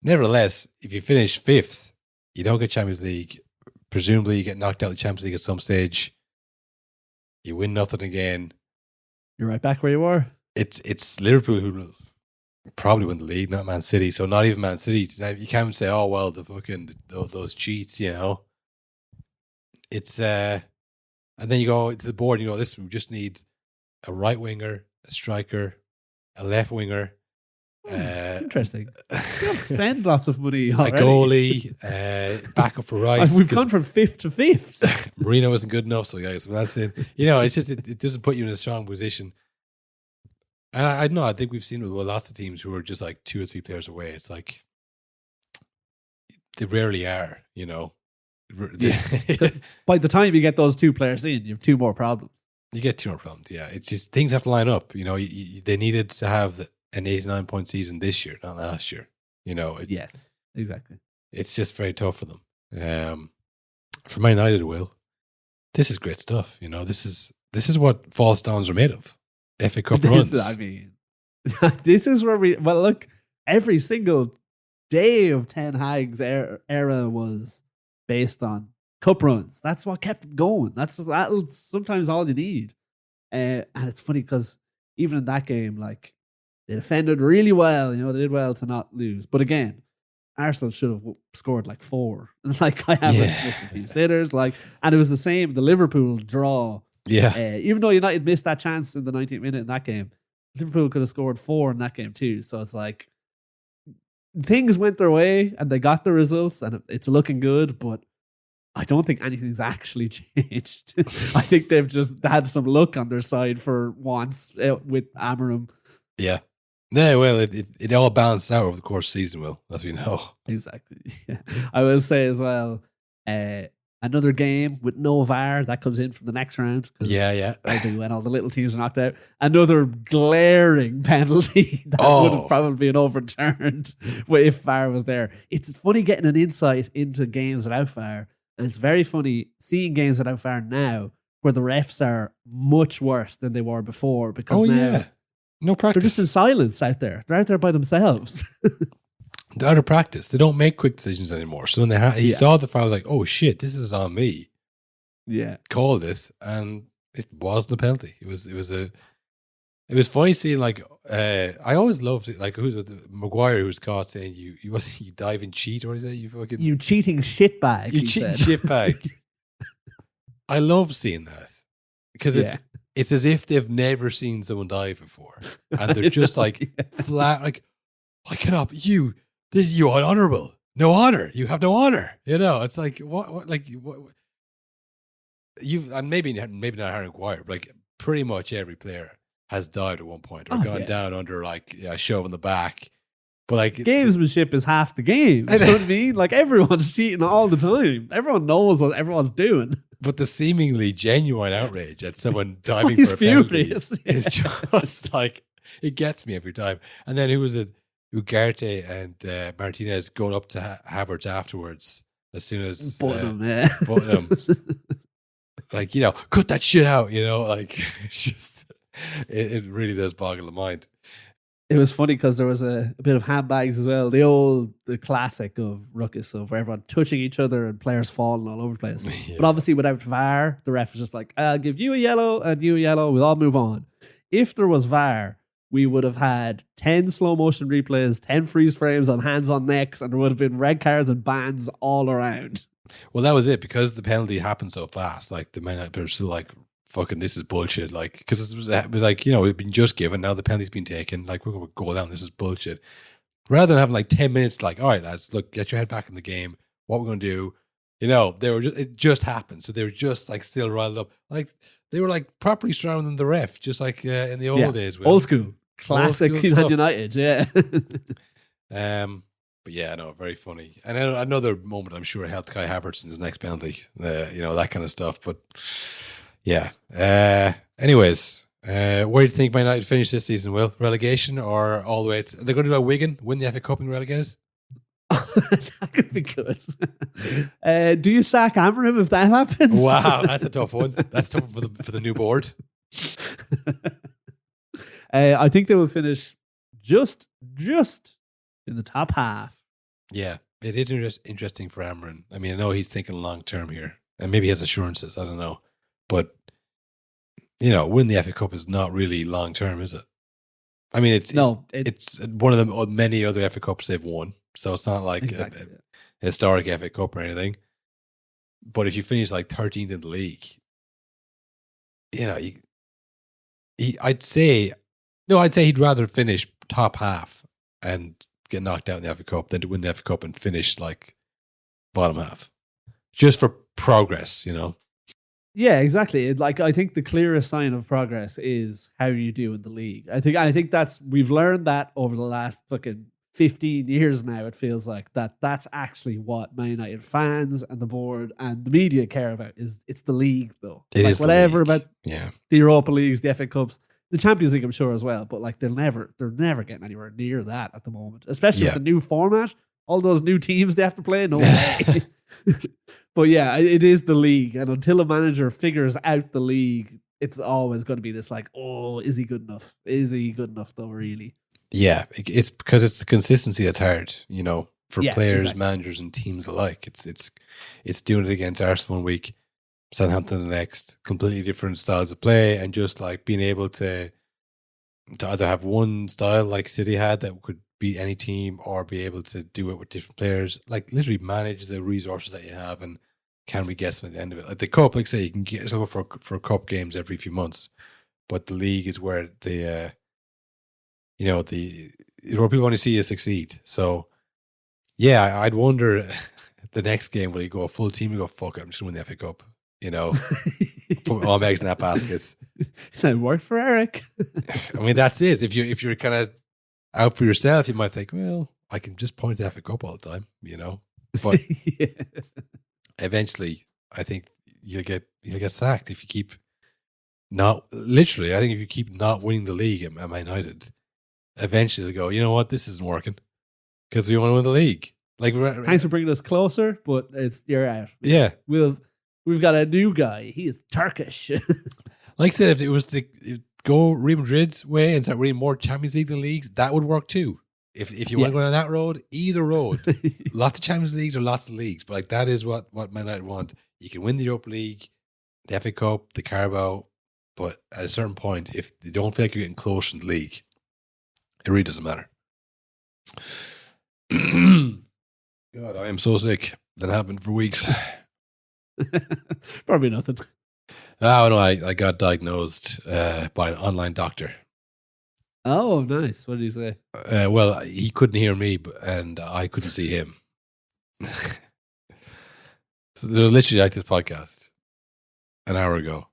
Nevertheless, if you finish 5th, you don't get Champions League. Presumably, you get knocked out of the Champions League at some stage. You win nothing again. You're right back where you were. It's Liverpool who will probably win the league, not Man City. So not even Man City. You can't say, oh well, those cheats, you know. It's and then you go to the board and you go, listen, we just need a right winger, a striker, a left winger. Interesting. You don't spend lots of money already. A goalie, backup for Rice. We've gone from 5th to 5th. Marino isn't good enough, so guys, that's it. You know, it's just it doesn't put you in a strong position. And I know, I think we've seen it with lots of teams who are just like 2 or 3 players away. It's like they rarely are, you know. By the time you get those 2 players in, you have 2 more problems. You get 2 more problems, yeah. It's just things have to line up. You know, they needed to have an 89-point season this year, not last year. You know, yes, exactly. It's just very tough for them. For Man United, Will, this is great stuff. You know, this is what false downs are made of. FA Cup runs. I mean, this is where look, every single day of Ten Hag's era was based on cup runs. That's what kept it going. That's sometimes all you need. And it's funny because even in that game, like, they defended really well. You know, they did well to not lose. But again, Arsenal should have scored like 4. Like, I have missed a few sitters. Like, and it was the same. The Liverpool draw. Yeah. Even though United missed that chance in the 19th minute in that game, Liverpool could have scored 4 in that game too. So it's like things went their way and they got the results and it's looking good. But I don't think anything's actually changed. I think they've just had some luck on their side for once with Amorim. Yeah. Yeah, well, it all balanced out over the course of the season, Will, as we know. Exactly. Yeah. I will say as well, another game with no VAR that comes in from the next round. Yeah. When all the little teams are knocked out. Another glaring penalty that would have probably been overturned if VAR was there. It's funny getting an insight into games without VAR, and it's very funny seeing games without VAR now where the refs are much worse than they were before because now no practice. They're just in silence out there. They're out there by themselves. They're out of practice. They don't make quick decisions anymore. So when he saw the foul, like, oh shit, this is on me. Yeah, call this, and it wasn't a penalty. It was funny seeing, like, I always loved it, like, who's with Maguire, who was caught saying you dive and cheat, or is it you cheating shitbag? You cheating shitbag. I love seeing that because it's as if they've never seen someone dive before, and they're just like flat, like, I cannot. You unhonorable. No honor. You have no honor. You know, it's like what you, and maybe not Harry Maguire, but like pretty much every player has died at one point or gone down under like a shove in the back. But like gamesmanship is half the game. You know what I mean? Like everyone's cheating all the time. Everyone knows what everyone's doing. But the seemingly genuine outrage at someone diving He's for a penalty furious. is just like, it gets me every time. And then who was it? Ugarte and Martinez going up to Havertz afterwards as soon as Button him, yeah. Button him. Like, you know, cut that shit out, you know, like it's just it really does boggle the mind. It was funny because there was a bit of handbags as well. The classic of Ruckus of everyone touching each other and players falling all over the place. Yeah. But obviously without VAR, the ref was just like, I'll give you a yellow and you a yellow. We'll all move on. If there was VAR, we would have had 10 slow motion replays, 10 freeze frames on hands on necks, and there would have been red cards and bans all around. Well, that was it, because the penalty happened so fast. Like the Man United players still like, fucking, this is bullshit. Like, because it was like, you know, it'd been just given, now the penalty's been taken. Like, we're going to go down. This is bullshit. Rather than having like 10 minutes, like, all right, lads, look, get your head back in the game. What we're going to do, you know, it just happened. So they were just like still riled up. Like they were like properly surrounding the ref, just like in the old days. Old school. Classic Old school stuff. United, yeah. But yeah, no, very funny. And another moment, I'm sure, helped Kai Havertz in his next penalty. You know, that kind of stuff. But yeah. Anyways, where do you think Man United finish this season? Will relegation or all the way? They're going to do a Wigan, win the FA Cup and relegated. That could be good. Do you sack Amorim if that happens? Wow, that's a tough one. That's tough for the new board. I think they will finish just in the top half. Yeah, it is interesting for Amorim. I mean, I know he's thinking long term here, and maybe he has assurances. I don't know, but you know, winning the FA Cup is not really long term, is it? I mean, it's one of the many other FA Cups they've won, so it's not like exactly, a historic FA Cup or anything. But if you finish like 13th in the league, you know, I'd say he'd rather finish top half and get knocked out in the FA Cup than to win the FA Cup and finish like bottom half, just for progress, you know. Yeah, exactly. Like, I think the clearest sign of progress is how you do in the league. I think we've learned that over the last fucking 15 years now. It feels like that's actually what Man United fans and the board and the media care about. It's the league, though. It like, is whatever the league. about Yeah, the Europa Leagues, the FA Cups, the Champions League, I'm sure as well. But like, they're never getting anywhere near that at the moment, especially with the new format. All those new teams they have to play. No way. But yeah, it is the league, and until a manager figures out the league, it's always going to be this like, oh, is he good enough? Is he good enough though? Really? yeah. It's because it's the consistency that's hard, you know, for players, exactly. managers, and teams alike. It's doing it against Arsenal 1 week, Southampton the next, completely different styles of play, and just like being able to either have one style like City had that could beat any team, or be able to do it with different players, like literally manage the resources that you have, and can we guess them at the end of it? Like the cup, like say, you can get yourself for cup games every few months, but the league is where where people want to see you succeed. So yeah, I'd wonder the next game will you go a full team and go, fuck it, I'm just going to win the FA Cup, you know, put all my eggs in that basket. That worked for Eric. I mean, that's it. If you're kind of out for yourself, you might think, well, I can just point to FA Cup all the time, you know. But Yeah. eventually, I think you'll get sacked if you keep not literally. I think if you keep not winning the league at Man United, eventually they'll go, you know what, this isn't working because we want to win the league. Like, Thanks for bringing us closer, but you're out. yeah. We've got a new guy. He is Turkish. Like I said, if it was to go Real Madrid's way and start winning more Champions League than leagues, that would work too. If you want to go down that road, either road, lots of Champions Leagues or lots of leagues, but like that is what Man United want. You can win the Europa League, the FA Cup, the Carabao, but at a certain point, if you don't feel like you're getting close in the league, it really doesn't matter. God, I am so sick. That happened for weeks. Probably nothing. Oh no, I got diagnosed by an online doctor. Oh, nice. What did he say? Well, he couldn't hear me, and I couldn't see him. So they're literally like this podcast an hour ago.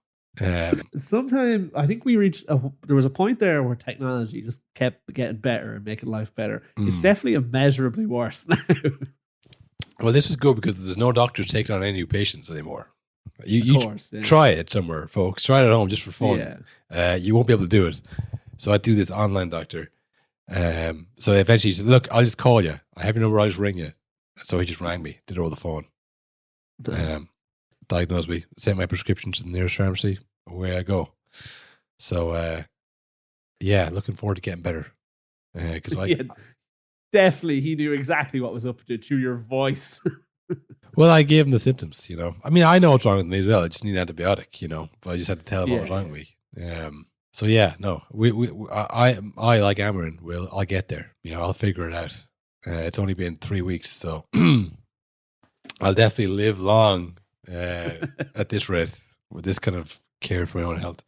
Sometime I think we reached. There was a point there where technology just kept getting better and making life better. It's definitely immeasurably worse now. Well, this was good because there's no doctors taking on any new patients anymore. You Of course, yeah. try it somewhere, folks. Try it at home just for fun. Yeah. You won't be able to do it. So I do this online doctor. So eventually he said, look, I'll just call you. I have your number, I'll just ring you. So he just rang me, did it over the phone. Diagnosed me, sent my prescription to the nearest pharmacy, away I go. So yeah, looking forward to getting better. Because definitely he knew exactly what was up to your voice. well, I gave him the symptoms, you know. I mean, I know what's wrong with me as well. I just need an antibiotic, you know. But I just had to tell him what was wrong with me. So yeah, no, I like Amarin. I'll get there. You know, I'll figure it out. It's only been 3 weeks, so I'll definitely live long at this rate with this kind of care for my own health.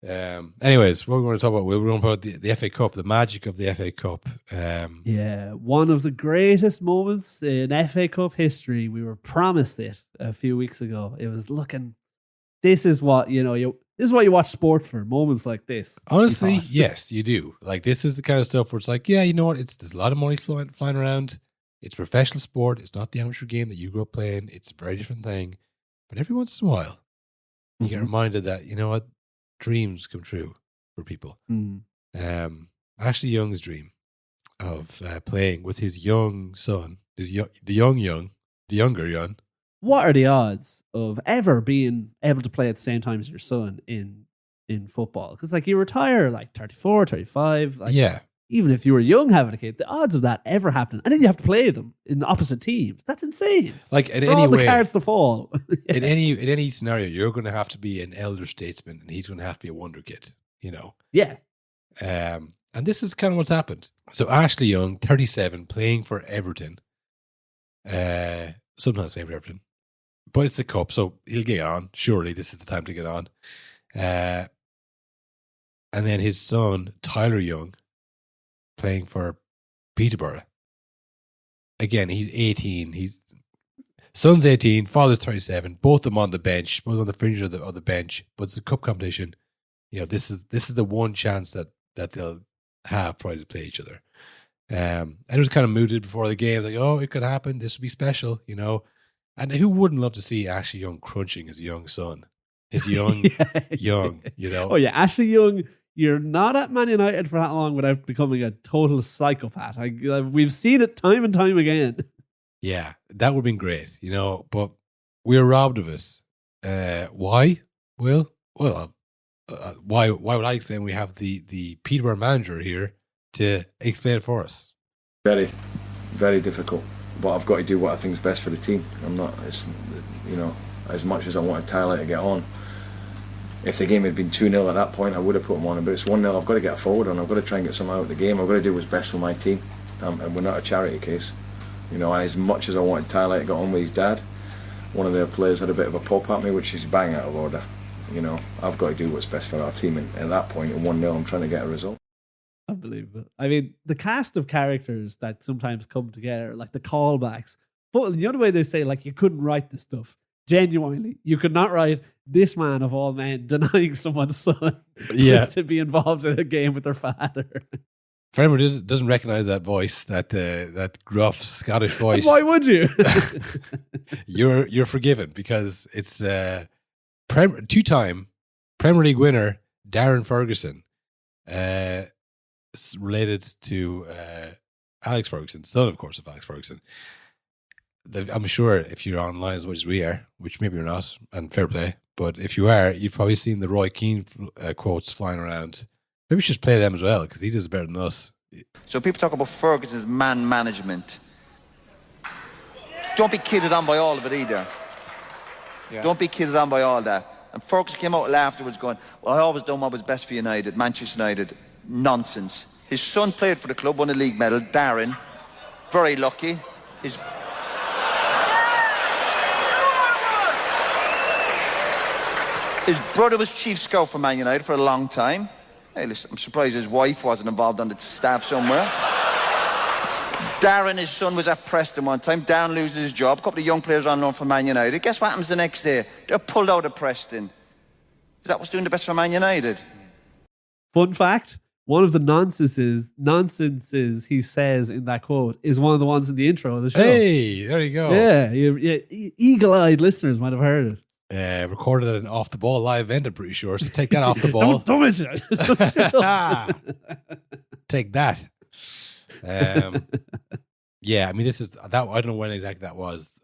Anyways, what we're going to talk about, we're going to talk about the FA Cup, the magic of the FA Cup. Yeah, one of the greatest moments in FA Cup history. We were promised it a few weeks ago. It was looking. This is what this is what you watch sport for. Moments like this. Honestly, yes, you do. Like, this is the kind of stuff where it's like, yeah, you know what? There's a lot of money flying around. It's professional sport. It's not the amateur game that you grew up playing. It's a very different thing. But every once in a while, you get reminded that, you know what? Dreams come true for people. Ashley Young's dream of playing with his young son, the younger Young. What are the odds of ever being able to play at the same time as your son in football? Because like, you retire like 34, 35. Like, yeah. Even if you were young having a kid, the odds of that ever happening, and then you have to play them in opposite teams. That's insane. Like, in For any all way, the cards to fall. in any scenario, you're going to have to be an elder statesman, and he's going to have to be a wonder kid. You know. Yeah. And this is kind of what's happened. So Ashley Young, 37, playing for Everton. Sometimes playing for Everton, but it's the cup, so he'll get on. Surely this is the time to get on. And then his son, Tyler Young, playing for Peterborough. Again, he's 18. Son's 18, father's 37. Both of them on the bench, both on the fringe of the bench. But it's a cup competition. You know, this is the one chance that they'll have probably to play each other. And it was kind of mooted before the game, like, oh, it could happen. This would be special, you know. And who wouldn't love to see Ashley Young crunching his young son, his young, young, you know? Oh yeah, Ashley Young. You're not at Man United for that long without becoming a total psychopath. We've seen it time and time again. Yeah, that would have been great, you know, but we were robbed of it. Why? Well, why would I explain? We have the Peterborough manager here to explain it for us. Very, very difficult. But I've got to do what I think is best for the team. I'm not, you know, as much as I wanted Tyler to get on. If the game had been 2-0 at that point, I would have put him on. But it's 1-0. I've got to get forward on. I've got to try and get something out of the game. I've got to do what's best for my team. And we're not a charity case. You know, as much as I wanted Tyler to get on with his dad, one of their players had a bit of a pop at me, which is bang out of order. You know, I've got to do what's best for our team. And at that point, at 1-0, I'm trying to get a result. Unbelievable. I mean, the cast of characters that sometimes come together, like the callbacks. But the other way they say, like, you couldn't write this stuff. Genuinely, you could not write this man of all men denying someone's son to be involved in a game with their father. For anyone who doesn't recognize that voice, that gruff Scottish voice, why would you? you're forgiven, because it's two-time Premier League winner Darren Ferguson, related to Alex Ferguson, son, of course, of Alex Ferguson. I'm sure if you're online as much as we are, which maybe you're not, and fair play, but if you are, you've probably seen the Roy Keane quotes flying around. Maybe we should just play them as well, because he does better than us. So people talk about Ferguson's man management. Don't be kidded on by all of it either. Yeah. Don't be kidded on by all that. And Ferguson came out afterwards going, well, I always done what was best for United, Manchester United. Nonsense. His son played for the club, won a league medal, Darren. Very lucky. His brother was chief scout for Man United for a long time. Hey, listen, I'm surprised his wife wasn't involved on the staff somewhere. Darren, his son, was at Preston one time. Darren loses his job. A couple of young players on loan for Man United. Guess what happens the next day? They're pulled out of Preston. Is that what's doing the best for Man United? Fun fact, one of the nonsenses he says in that quote is one of the ones in the intro of the show. Hey, there you go. Yeah, eagle-eyed listeners might have heard it. recorded at an off the ball live event, I'm pretty sure. So take that off the ball. Don't mention it. Take that. Yeah, I mean, this is that. I don't know when exactly that was.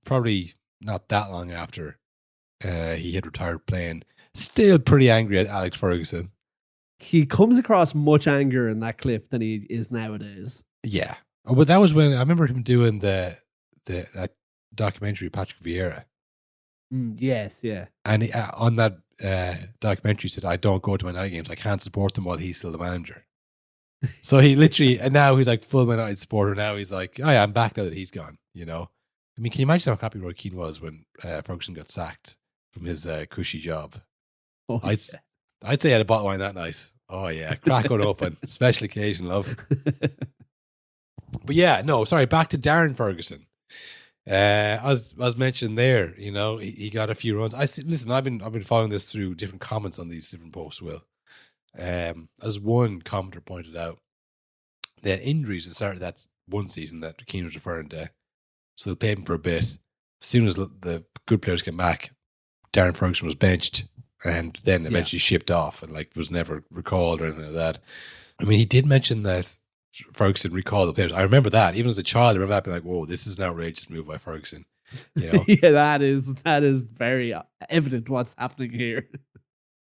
Probably not that long after he had retired playing. Still pretty angry at Alex Ferguson. He comes across much anger in that clip than he is nowadays. Yeah, but that was when I remember him doing that documentary, Patrick Vieira. Yes, yeah. And he, on that documentary, he said, "I don't go to my night games. I can't support them while he's still the manager." So he literally, and now he's like full Man United supporter. Now he's like, "Oh yeah, I'm back now that he's gone." You know, I mean, can you imagine how happy Roy Keane was when Ferguson got sacked from his cushy job? Oh, I'd say I had a bottle of wine that night. Oh yeah, crack one open, special occasion, love. But yeah, no, sorry. Back to Darren Ferguson. As mentioned there, you know, he got a few runs. Listen, I've been following this through different comments on these different posts. Will, as one commenter pointed out, the injuries that started that one season that Keane was referring to, so they paid him for a bit. As soon as the good players came back, Darren Ferguson was benched and then eventually shipped off and like was never recalled or anything like that. I mean, he did mention that Ferguson recalled the players. I remember that. Even as a child, I remember that being like, whoa, this is an outrageous move by Ferguson. You know? Yeah, that is very evident what's happening here.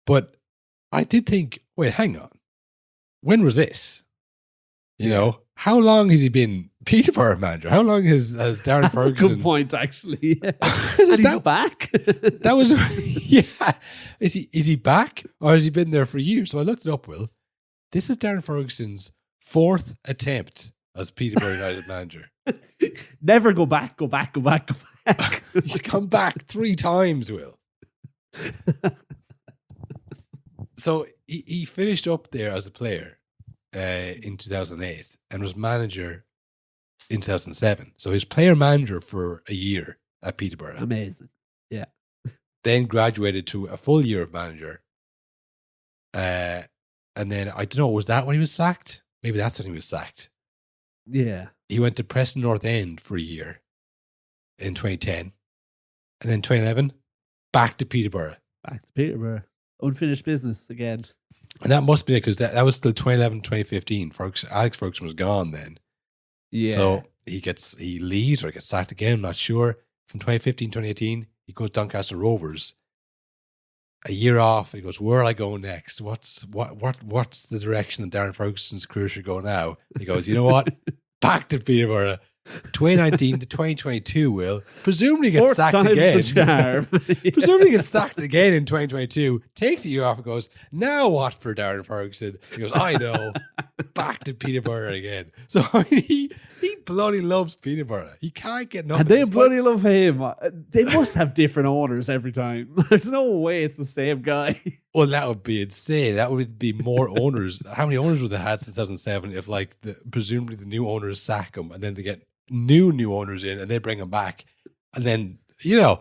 But I did think, wait, hang on. When was this? You know, how long has he been Peterborough manager? How long has Darren That's Ferguson? a good point, actually. Yeah. And he's back. That was, yeah. Is he back or has he been there for years? So I looked it up, Will. This is Darren Ferguson's 4th attempt as Peterborough United manager. Never go back. He's come back 3 times, Will. So he finished up there as a player in 2008 and was manager in 2007. So he was player manager for a year at Peterborough. Amazing. Yeah. Then graduated to a full year of manager. And then, I don't know, was that when he was sacked? Maybe that's when he was sacked. Yeah. He went to Preston North End for a year in 2010. And then 2011, back to Peterborough. Unfinished business again. And that must be it, because that was still 2011, 2015. Alex Ferguson was gone then. Yeah. So he leaves or gets sacked again, I'm not sure. From 2015, 2018, he goes to Doncaster Rovers. A year off, he goes, where will I go next? What's the direction that Darren Ferguson's career should go now? He goes, you know what? Back to Peterborough. 2019 to 2022, Will. Presumably gets sacked again. Presumably gets sacked again in 2022. Takes a year off and goes, now what for Darren Ferguson? He goes, I know. Back to Peterborough again. So I mean, he bloody loves Peterborough. He can't get nothing. And they bloody love him. They must have different owners every time. There's no way it's the same guy. Well, that would be insane. That would be more owners. How many owners would they had since 2007 if, like, presumably the new owners sack him and then they get new owners in and they bring him back? And then, you know,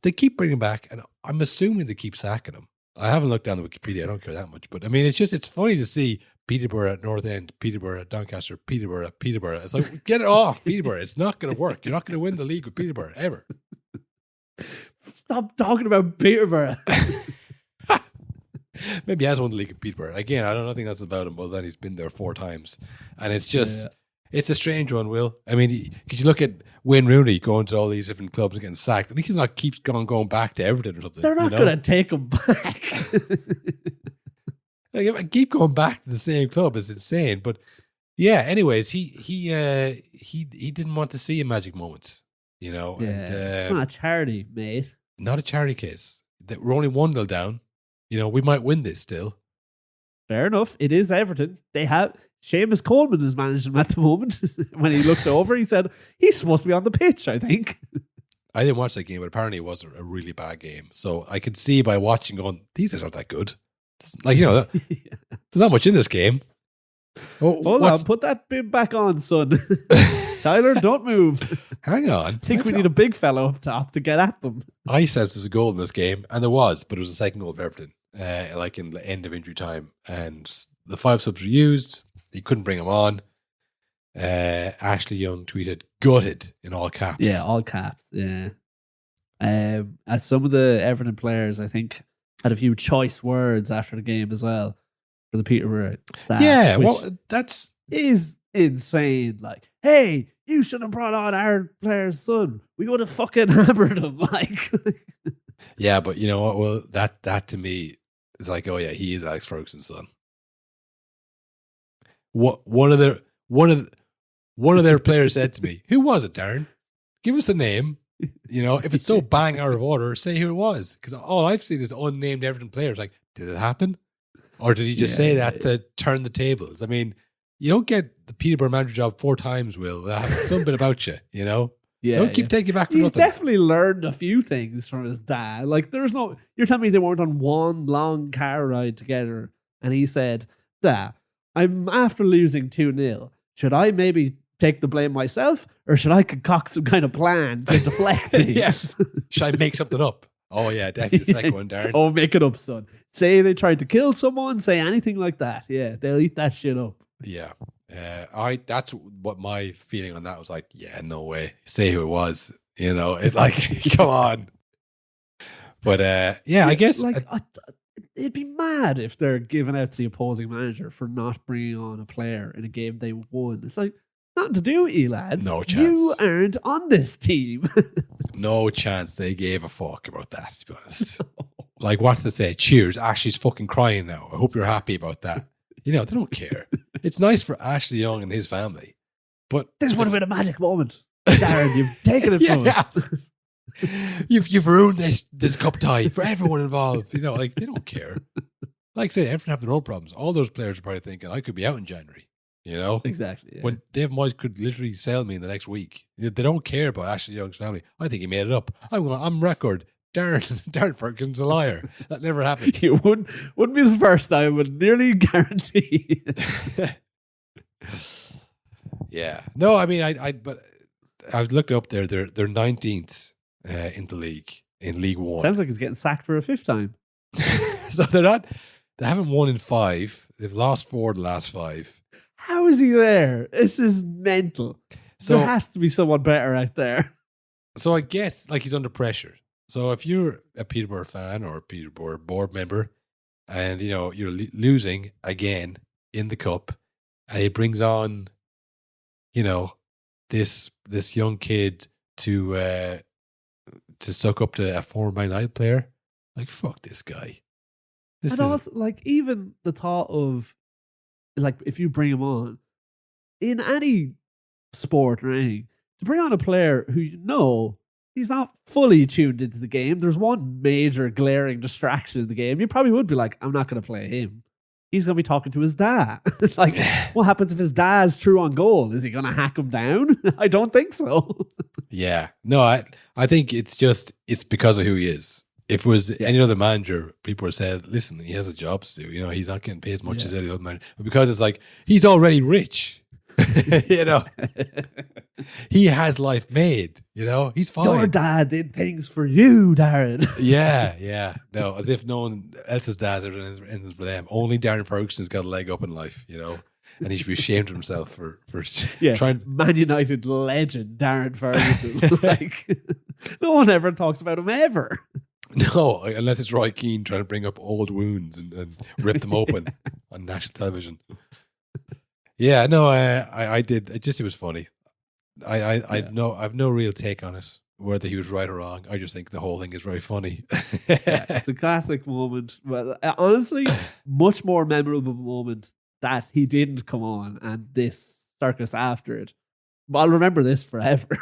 they keep bringing back, and I'm assuming they keep sacking him. I haven't looked down the Wikipedia. I don't care that much. But, I mean, it's funny to see Peterborough at North End, Peterborough at Doncaster, Peterborough. It's like, get it off, Peterborough. It's not going to work. You're not going to win the league with Peterborough, ever. Stop talking about Peterborough. Maybe he has won the league with Peterborough. Again, I don't think that's about him, but then he's been there 4 times. And it's just, it's a strange one, Will. I mean, could you look at Wayne Rooney going to all these different clubs and getting sacked? At least he's not keeps going back to Everton or something. They're not going to take him back. Like, keep going back to the same club is insane. But yeah, anyways, he didn't want to see a magic moment, you know. Yeah. And, Not a charity, mate. not a charity case. We're only 1-0 down. You know, we might win this still. Fair enough. It is Everton. They have Seamus Coleman is managing them at the moment. When he looked over, he said he's supposed to be on the pitch, I think. I didn't watch that game, but apparently it was a really bad game. So I could see by watching going, these guys aren't that good. Like, you know, there's not much in this game. Hold on, put that bib back on, son. Tyler, don't move. Hang on. I think we need a big fellow up top to get at them. I sensed there's a goal in this game, and there was, but it was the second goal of Everton, like in the end of injury time. And the 5 subs were used. He couldn't bring them on. Ashley Young tweeted, gutted in all caps. Yeah, all caps, yeah. As some of the Everton players, I think, had a few choice words after the game as well for the Peterborough staff. Yeah, which well, that's is insane. Like, hey, you should have brought on our player's son. We would have fucking hammered him. Like, yeah, but you know what? Well, that to me is like, oh yeah, he is Alex Ferguson's son. One of their players said to me, "Who was it, Darren? Give us the name. You know, if it's so bang out of order, say who it was. Because all I've seen is unnamed Everton players. Like, did it happen, or did he just say that to turn the tables? I mean, you don't get the Peterborough manager job 4 times, Will. That has something about you, you know. yeah, Don't keep taking back for He's nothing. definitely learned a few things from his dad. Like, there's no. You're telling me they weren't on one long car ride together, and he said, "Dad, I'm after losing 2-0. Should I maybe take the blame myself, or should I concoct some kind of plan to deflect things?" Yes. Should I make something up? Oh yeah, definitely the second one, Darren. Oh, make it up, son. Say they tried to kill someone, say anything like that. Yeah, they'll eat that shit up. Yeah. That's what my feeling on that was like. Yeah, no way. Say who it was. You know, it's like, come on. But yeah, I guess Like, it'd be mad if they're giving out to the opposing manager for not bringing on a player in a game they won. It's like, nothing to do with you, lads. No chance. You aren't on this team. no chance they gave a fuck about that, to be honest. Like, what did they say? Cheers, Ashley's fucking crying now. I hope you're happy about that. You know, they don't care. It's nice for Ashley Young and his family. But This would have been a magic moment. Darren, you've taken it from us. You've ruined this cup tie for everyone involved. You know, like, they don't care. Like I say, everyone have their own problems. All those players are probably thinking, I could be out in January. You know? Exactly. Yeah. When Dave Moyes could literally sell me in the next week. They don't care about Ashley Young's family. I think he made it up. I'm record. Darren Ferguson's a liar. That never happened. You wouldn't be the first time, I would nearly guarantee. Yeah. No, I mean, but I've looked up there. They're 19th in the league, in League One. Sounds like he's getting sacked for a 5th time. So they haven't won in 5. They've lost 4 of the last 5. How is he there? This is mental. So there has to be someone better out there. So I guess like he's under pressure. So if you're a Peterborough fan or a Peterborough board member, and you know you're losing again in the cup, and he brings on, you know, this young kid to suck up to a former Man United player, like, fuck this guy. And also, like, even the thought of, like, if you bring him on in any sport or anything, to bring on a player who you know he's not fully tuned into the game. There's one major glaring distraction in the game. You probably would be like, I'm not going to play him. He's going to be talking to his dad. Like, what happens if his dad's true on goal? Is he going to hack him down? I don't think so. Yeah. No, I think it's because of who he is. If it was any other manager, people would say, listen, he has a job to do. You know, he's not getting paid as much as any other manager. But because it's like, he's already rich. You know, he has life made. You know, he's fine. Your dad did things for you, Darren. Yeah. No, as if no one else's dads are doing anything for them. Only Darren Ferguson's got a leg up in life, you know, and he should be ashamed of himself for trying. Man United legend Darren Ferguson. Like, no one ever talks about him ever. No, unless it's Roy Keane trying to bring up old wounds and rip them open on national television. Yeah, no, I did. It was funny. I've no real take on it, whether he was right or wrong. I just think the whole thing is very funny. It's a classic moment. Well, honestly, much more memorable moment that he didn't come on and this circus after it. But I'll remember this forever.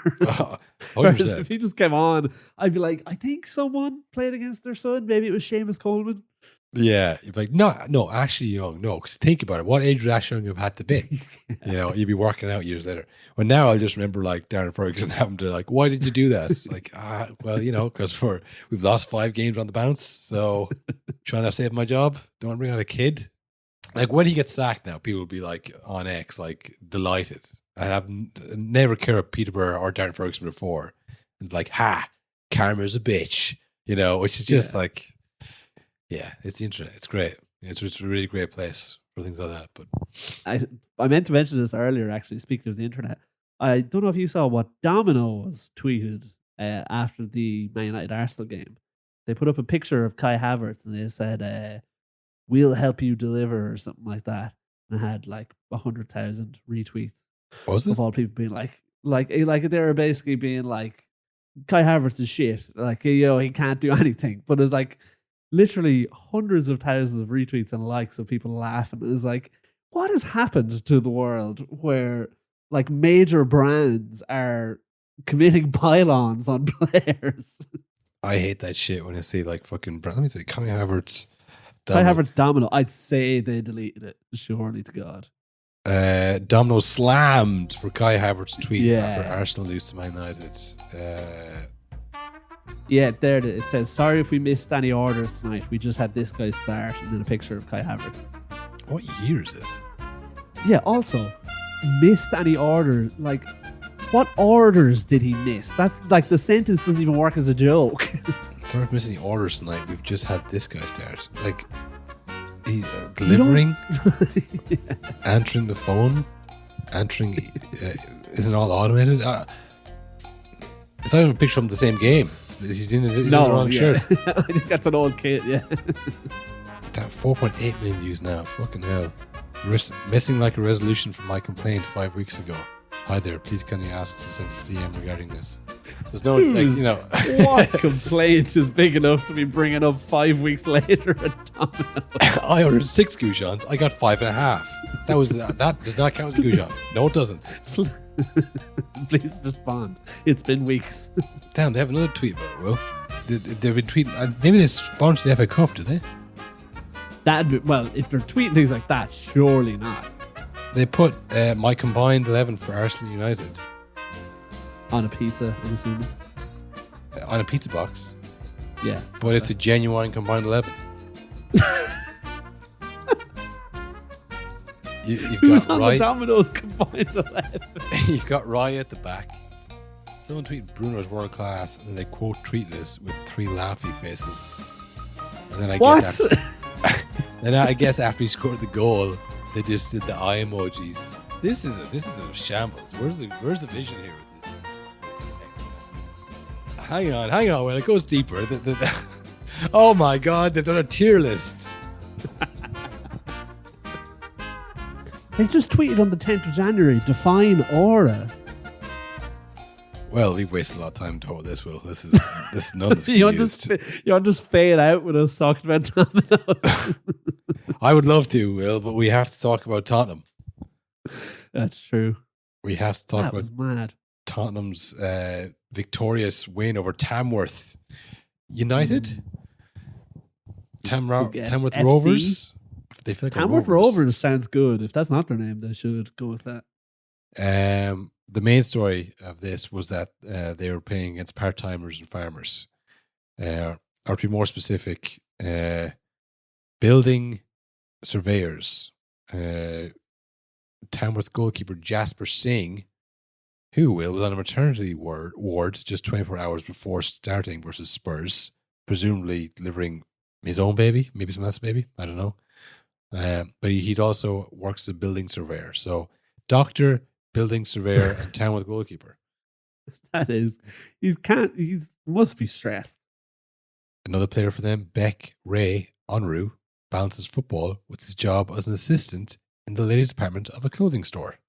Whereas if he just came on, I'd be like, I think someone played against their son. Maybe it was Seamus Coleman. Yeah, you'd be like, no, Ashley Young, no, because think about it. What age would Ashley Young have had to be? You know, you'd be working out years later. Well, now I just remember like Darren Ferguson having to like, why did you do that? It's like, well, you know, because we've lost 5 games on the bounce, so trying to save my job. Don't want to bring on a kid. Like when he gets sacked now, people will be like on X, like delighted. I have never cared about Peterborough or Darren Ferguson before, and like, karma's a bitch, you know, which is just like. Yeah, it's the internet. It's great. It's a really great place for things like that. But I meant to mention this earlier, actually, speaking of the internet. I don't know if you saw what Domino's tweeted after the Man United Arsenal game. They put up a picture of Kai Havertz and they said, "We'll help you deliver" or something like that, and it had like 100,000 retweets Was it? of all people being like they were basically being like, Kai Havertz is shit. Like, you know, he can't do anything. But it's like literally hundreds of thousands of retweets and likes of people laughing. It was like, what has happened to the world where like major brands are committing pylons on players? I hate that shit when I see like fucking. Let me say, Kai Havertz. Kai Havertz Domino. I'd say they deleted it. Surely to God. Domino slammed for Kai Havertz tweet Yeah. after Arsenal lose to Man United. Yeah, there it says, "Sorry if we missed any orders tonight. We just had this guy start," and then a picture of Kai Havertz. What year is this? Yeah, also, missed any orders. Like, what orders did he miss? That's like the sentence doesn't even work as a joke. Sorry if missing orders tonight. We've just had this guy start. Like, he, delivering, answering the phone, answering isn't all automated. It's not even a picture from the same game. He's in the wrong shirt. I think that's an old kid, yeah. That 4.8 million views now. Fucking hell. Missing like a resolution from my complaint 5 weeks ago. Hi there, please can you ask to send us a DM regarding this? There's no, like, you know. What complaint is big enough to be bringing up 5 weeks later at Domino? I ordered 6 goujons. I got 5.5. That does not count as a goujon. No, it doesn't. Please respond. It's been weeks. Damn, they have another tweet about it, Will. They've been tweeting. Maybe they sponsored the FA Cup, do they? Well, if they're tweeting things like that, surely not. They put my combined 11 for Arsenal United On a pizza, I'm assuming. on a pizza box, Yeah. but it's a genuine combined 11. You've Who's got on the Rye. Domino's combined 11? You've got Rye at the back. Someone tweeted Bruno's world class, and then they quote tweet this with 3 laughy faces. And then I guess I guess after he scored the goal, they just did the eye emojis. This is a shambles. Where's the vision here with this? Hang on. Well, it goes deeper. Oh my God, they've done a tier list. They just tweeted on the 10th of January, define aura. Well, we've wasted a lot of time talking about this, Will. This is none that's you used. want to just fade out with us talking about Domino. I would love to, Will, but we have to talk about Tottenham. That's true. We have to talk That about was mad. Tottenham's victorious win over Tamworth United. Tamworth FC? Rovers. They feel like Tamworth Rovers sounds good. If that's not their name, they should go with that. The main story of this was that they were playing against part-timers and farmers. Or to be more specific, building surveyors. Tamworth goalkeeper Jasper Singh, who was on a maternity ward just 24 hours before starting versus Spurs, presumably delivering his own baby, maybe someone else's baby, I don't know. But he also works as a building surveyor. So, doctor, building surveyor, and Tamworth goalkeeper. That is, he must be stressed. Another player for them, Beck Ray Onru, balances football with his job as an assistant in the ladies' department of a clothing store.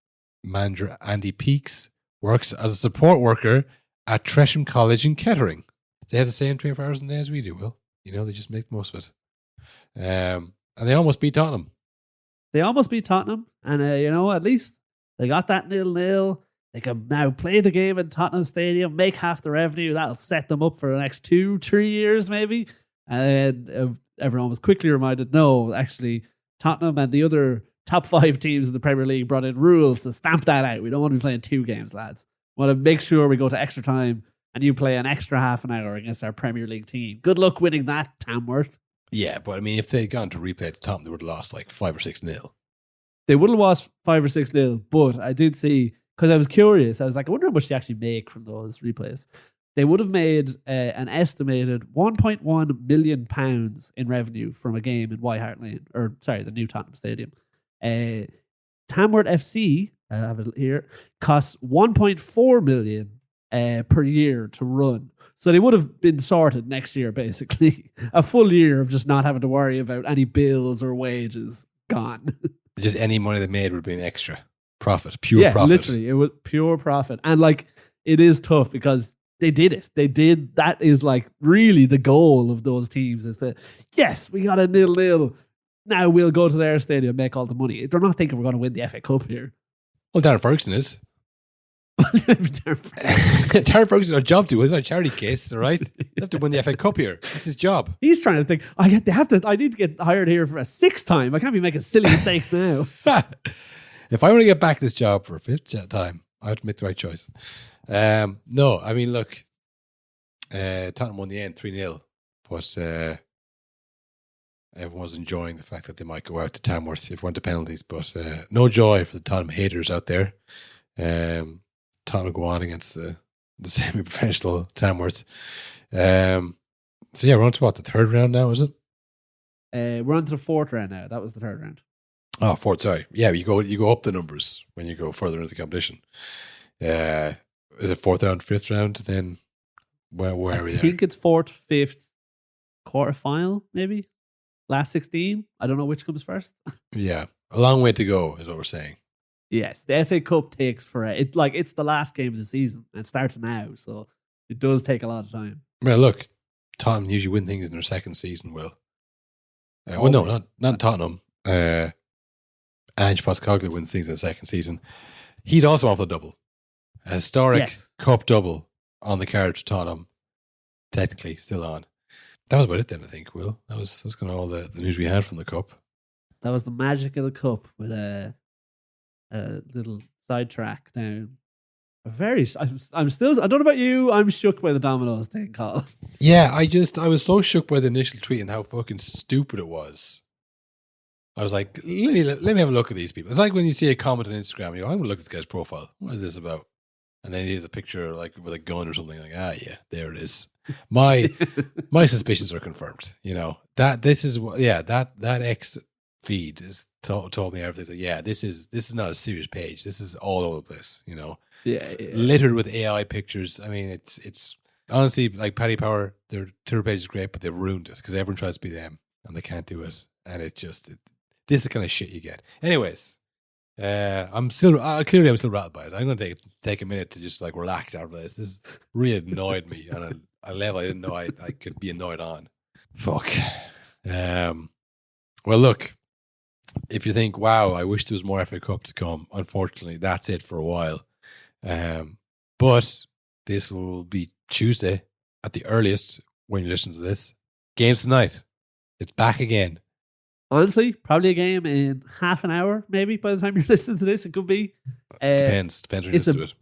Manager Andy Peaks works as a support worker at Tresham College in Kettering. They have the same 24 hours in the day as we do, Will. You know, they just make the most of it. And they almost beat Tottenham. And at least they got that 0-0. They can now play the game in Tottenham Stadium, make half the revenue. That'll set them up for the next 2-3 years, maybe. And everyone was quickly reminded, no, actually, Tottenham and the other top 5 teams in the Premier League brought in rules to stamp that out. We don't want to be playing 2 games, lads. We want to make sure we go to extra time and you play an extra half an hour against our Premier League team. Good luck winning that, Tamworth. Yeah, but I mean, if they'd gone to replay to Tottenham, they would have lost like 5 or 6-0. They would have lost 5 or 6-0, but I did see, because I was curious, I was like, I wonder how much they actually make from those replays. They would have made an estimated £1.1 million in revenue from a game in White Hart Lane, the new Tottenham Stadium. Tamworth FC, I have it here, costs 1.4 million per year to run. So they would have been sorted next year, basically. A full year of just not having to worry about any bills or wages gone. Just any money they made would have been extra profit, pure profit. Literally, it was pure profit. And like, it is tough because they did it. They did. That is like really the goal of those teams is that, yes, we got a 0-0. Now we'll go to their stadium, make all the money. They're not thinking we're going to win the FA Cup here. Well, Darren Ferguson is. Darren Ferguson, our job to, it's not a charity case, all right? They have to win the FA Cup here. That's his job. He's trying to think, I need to get hired here for a 6th time. I can't be making silly mistakes now. If I want to get back this job for a 5th time, I have to make the right choice. No, I mean, look, Tottenham won the end 3-0, but everyone was enjoying the fact that they might go out to Tamworth if it weren't the penalties, but no joy for the Tottenham haters out there. Tottenham go on against the semi-professional Tamworth. So yeah, we're on to what, the 3rd round now, is it? We're on to the 4th round now. That was the 3rd round. Oh, 4th, sorry. Yeah, you go up the numbers when you go further into the competition. Is it 4th round, 5th round? Then where are we there? I think it's 4th, 5th, quarterfinal, maybe? Last 16? I don't know which comes first. Yeah, a long way to go is what we're saying. Yes, the FA Cup takes it's the last game of the season. And it starts now, so it does take a lot of time. Well, look, Tottenham usually win things in their 2nd season, Will. Well, no, not Tottenham. Ange Postecoglou wins things in the 2nd season. He's also off the double. A historic cup double on the cards for Tottenham. Technically still on. That was about it then, I think, Will. That was kind of all the news we had from the cup. That was the magic of the cup with a little sidetrack down. I'm still, I don't know about you, I'm shook by the Dominoes thing, Colin. Yeah, I was so shook by the initial tweet and how fucking stupid it was. I was like, let me have a look at these people. It's like when you see a comment on Instagram, you go, I'm going to look at this guy's profile. What is this about? And then he has a picture like with a gun or something. Like, yeah, there it is. My suspicions are confirmed. You know that this is that X feed has told me everything. So yeah, this is not a serious page. This is all over the place. You know, littered with AI pictures. I mean, it's honestly like Paddy Power. Their Twitter page is great, but they've ruined it because everyone tries to be them and they can't do it. And this is the kind of shit you get. Anyways. I'm still rattled by it. I'm going to take a minute to just like relax out of this. This really annoyed me on a level I didn't know I could be annoyed on. Fuck. Well, look, if you think, wow, I wish there was more FA Cup to come, unfortunately, that's it for a while. But this will be Tuesday at the earliest when you listen to this. Games tonight. It's back again. Honestly, probably a game in half an hour, maybe, by the time you're listening to this. It could be. Depends when you listen to it.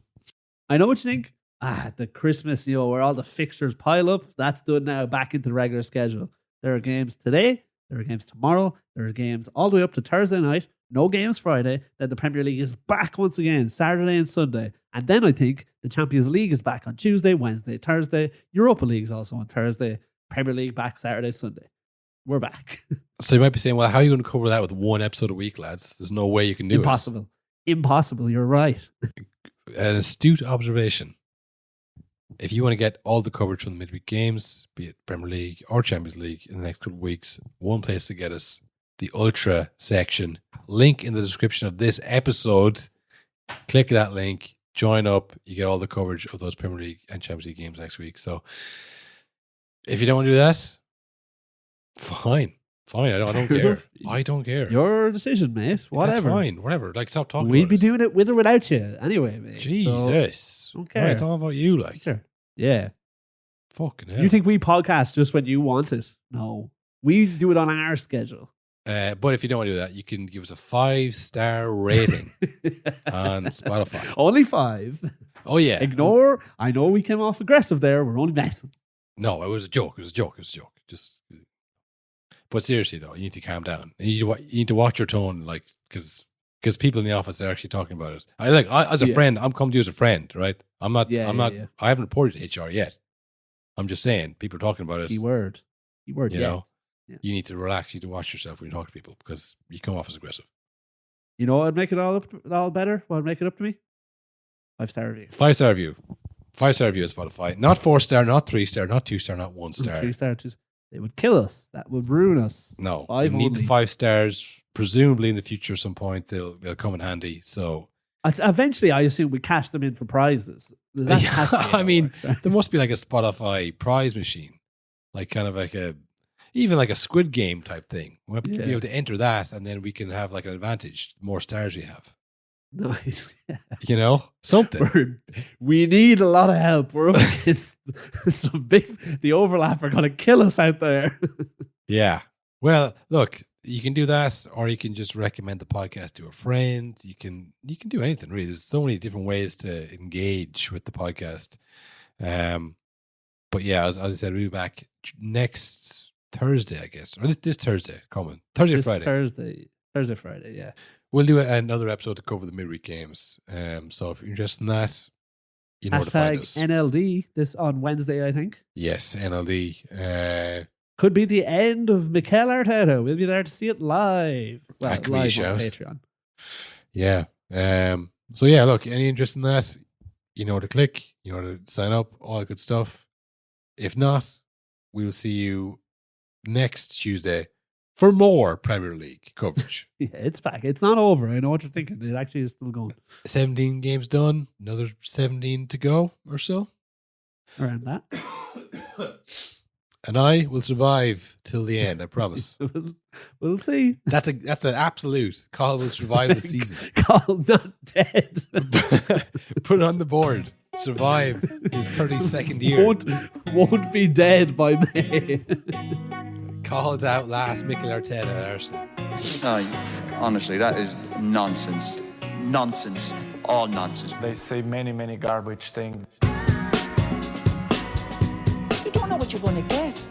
I know what you think. The Christmas, where all the fixtures pile up, that's done now, back into the regular schedule. There are games today, there are games tomorrow, there are games all the way up to Thursday night, no games Friday. Then the Premier League is back once again, Saturday and Sunday. And then I think the Champions League is back on Tuesday, Wednesday, Thursday. Europa League is also on Thursday. Premier League back Saturday, Sunday. We're back. So you might be saying, well, how are you going to cover that with one episode a week, lads? There's no way you can do it. Impossible. You're right. An astute observation. If you want to get all the coverage from the midweek games, be it Premier League or Champions League in the next couple of weeks, one place to get us, the Ultra section. Link in the description of this episode. Click that link, join up, you get all the coverage of those Premier League and Champions League games next week. So if you don't want to do that, fine. I don't care. I don't care. Your decision, mate. Whatever. That's fine. Whatever. Like, stop talking. We'd be doing it with or without you anyway, mate. Jesus. So, don't care. Right, it's all about you, like. Sure. Yeah. Fucking hell. You think we podcast just when you want it? No. We do it on our schedule. But if you don't want to do that, you can give us a 5-star rating on Spotify. Only 5. Oh, yeah. Ignore. I know we came off aggressive there. We're only messing. No, it was a joke. Just. But seriously, though, you need to calm down. You need to watch your tone, like, because people in the office are actually talking about it. As a friend, I'm coming to you as a friend, right? I'm not. I haven't reported to HR yet. I'm just saying, people are talking about it. Keyword. You know, you need to relax. You need to watch yourself when you talk to people because you come off as aggressive. You know what would make it all better? What would make it up to me? 5-star review. 5-star review. 5-star review on Spotify. Not 4-star, not 3-star, not 2-star, not 1-star. 3-star, they would kill us. That would ruin us. No, 5 we need only. the 5 stars. Presumably in the future, at some point they'll come in handy. So Eventually, I assume we cash them in for prizes. That has to be how I it mean, works, right? there must be like a Spotify prize machine, like kind of like even like a Squid Game type thing. We'll be able to enter that, and then we can have like an advantage. The more stars we have, Nice. you know, something. We need a lot of help. We're up against some big. The overlap are going to kill us out there. Yeah. Well, look, you can do that, or you can just recommend the podcast to a friend. You can do anything really. There's so many different ways to engage with the podcast. But yeah, as I said, we'll be back next Thursday, I guess, or this Thursday coming. Thursday, Friday. Thursday, Friday. Yeah. We'll do another episode to cover the midweek games. So if you're interested in that, you know where to find us. NLD this on Wednesday, I think. Yes, NLD. Could be the end of Mikel Arteta. We'll be there to see it live. Well, That could be a live on shout. Patreon. Yeah. So yeah, look, any interest in that, you know where to click, you know where to sign up, all that good stuff. If not, we will see you next Tuesday for more Premier League coverage. Yeah, it's back. It's not over. I know what you're thinking. It actually is still going 17 games done, another 17 to go or so. around that. And I will survive till the end, I promise. We'll see. That's an absolute. Carl will survive the season. Carl not dead. Put it on the board. Survive his 32nd year. Won't be dead by then. Carl to outlast Mikel Arteta at Arsenal. No, honestly, that is nonsense. Nonsense. All nonsense. They say many garbage things. You don't know what you're going to get.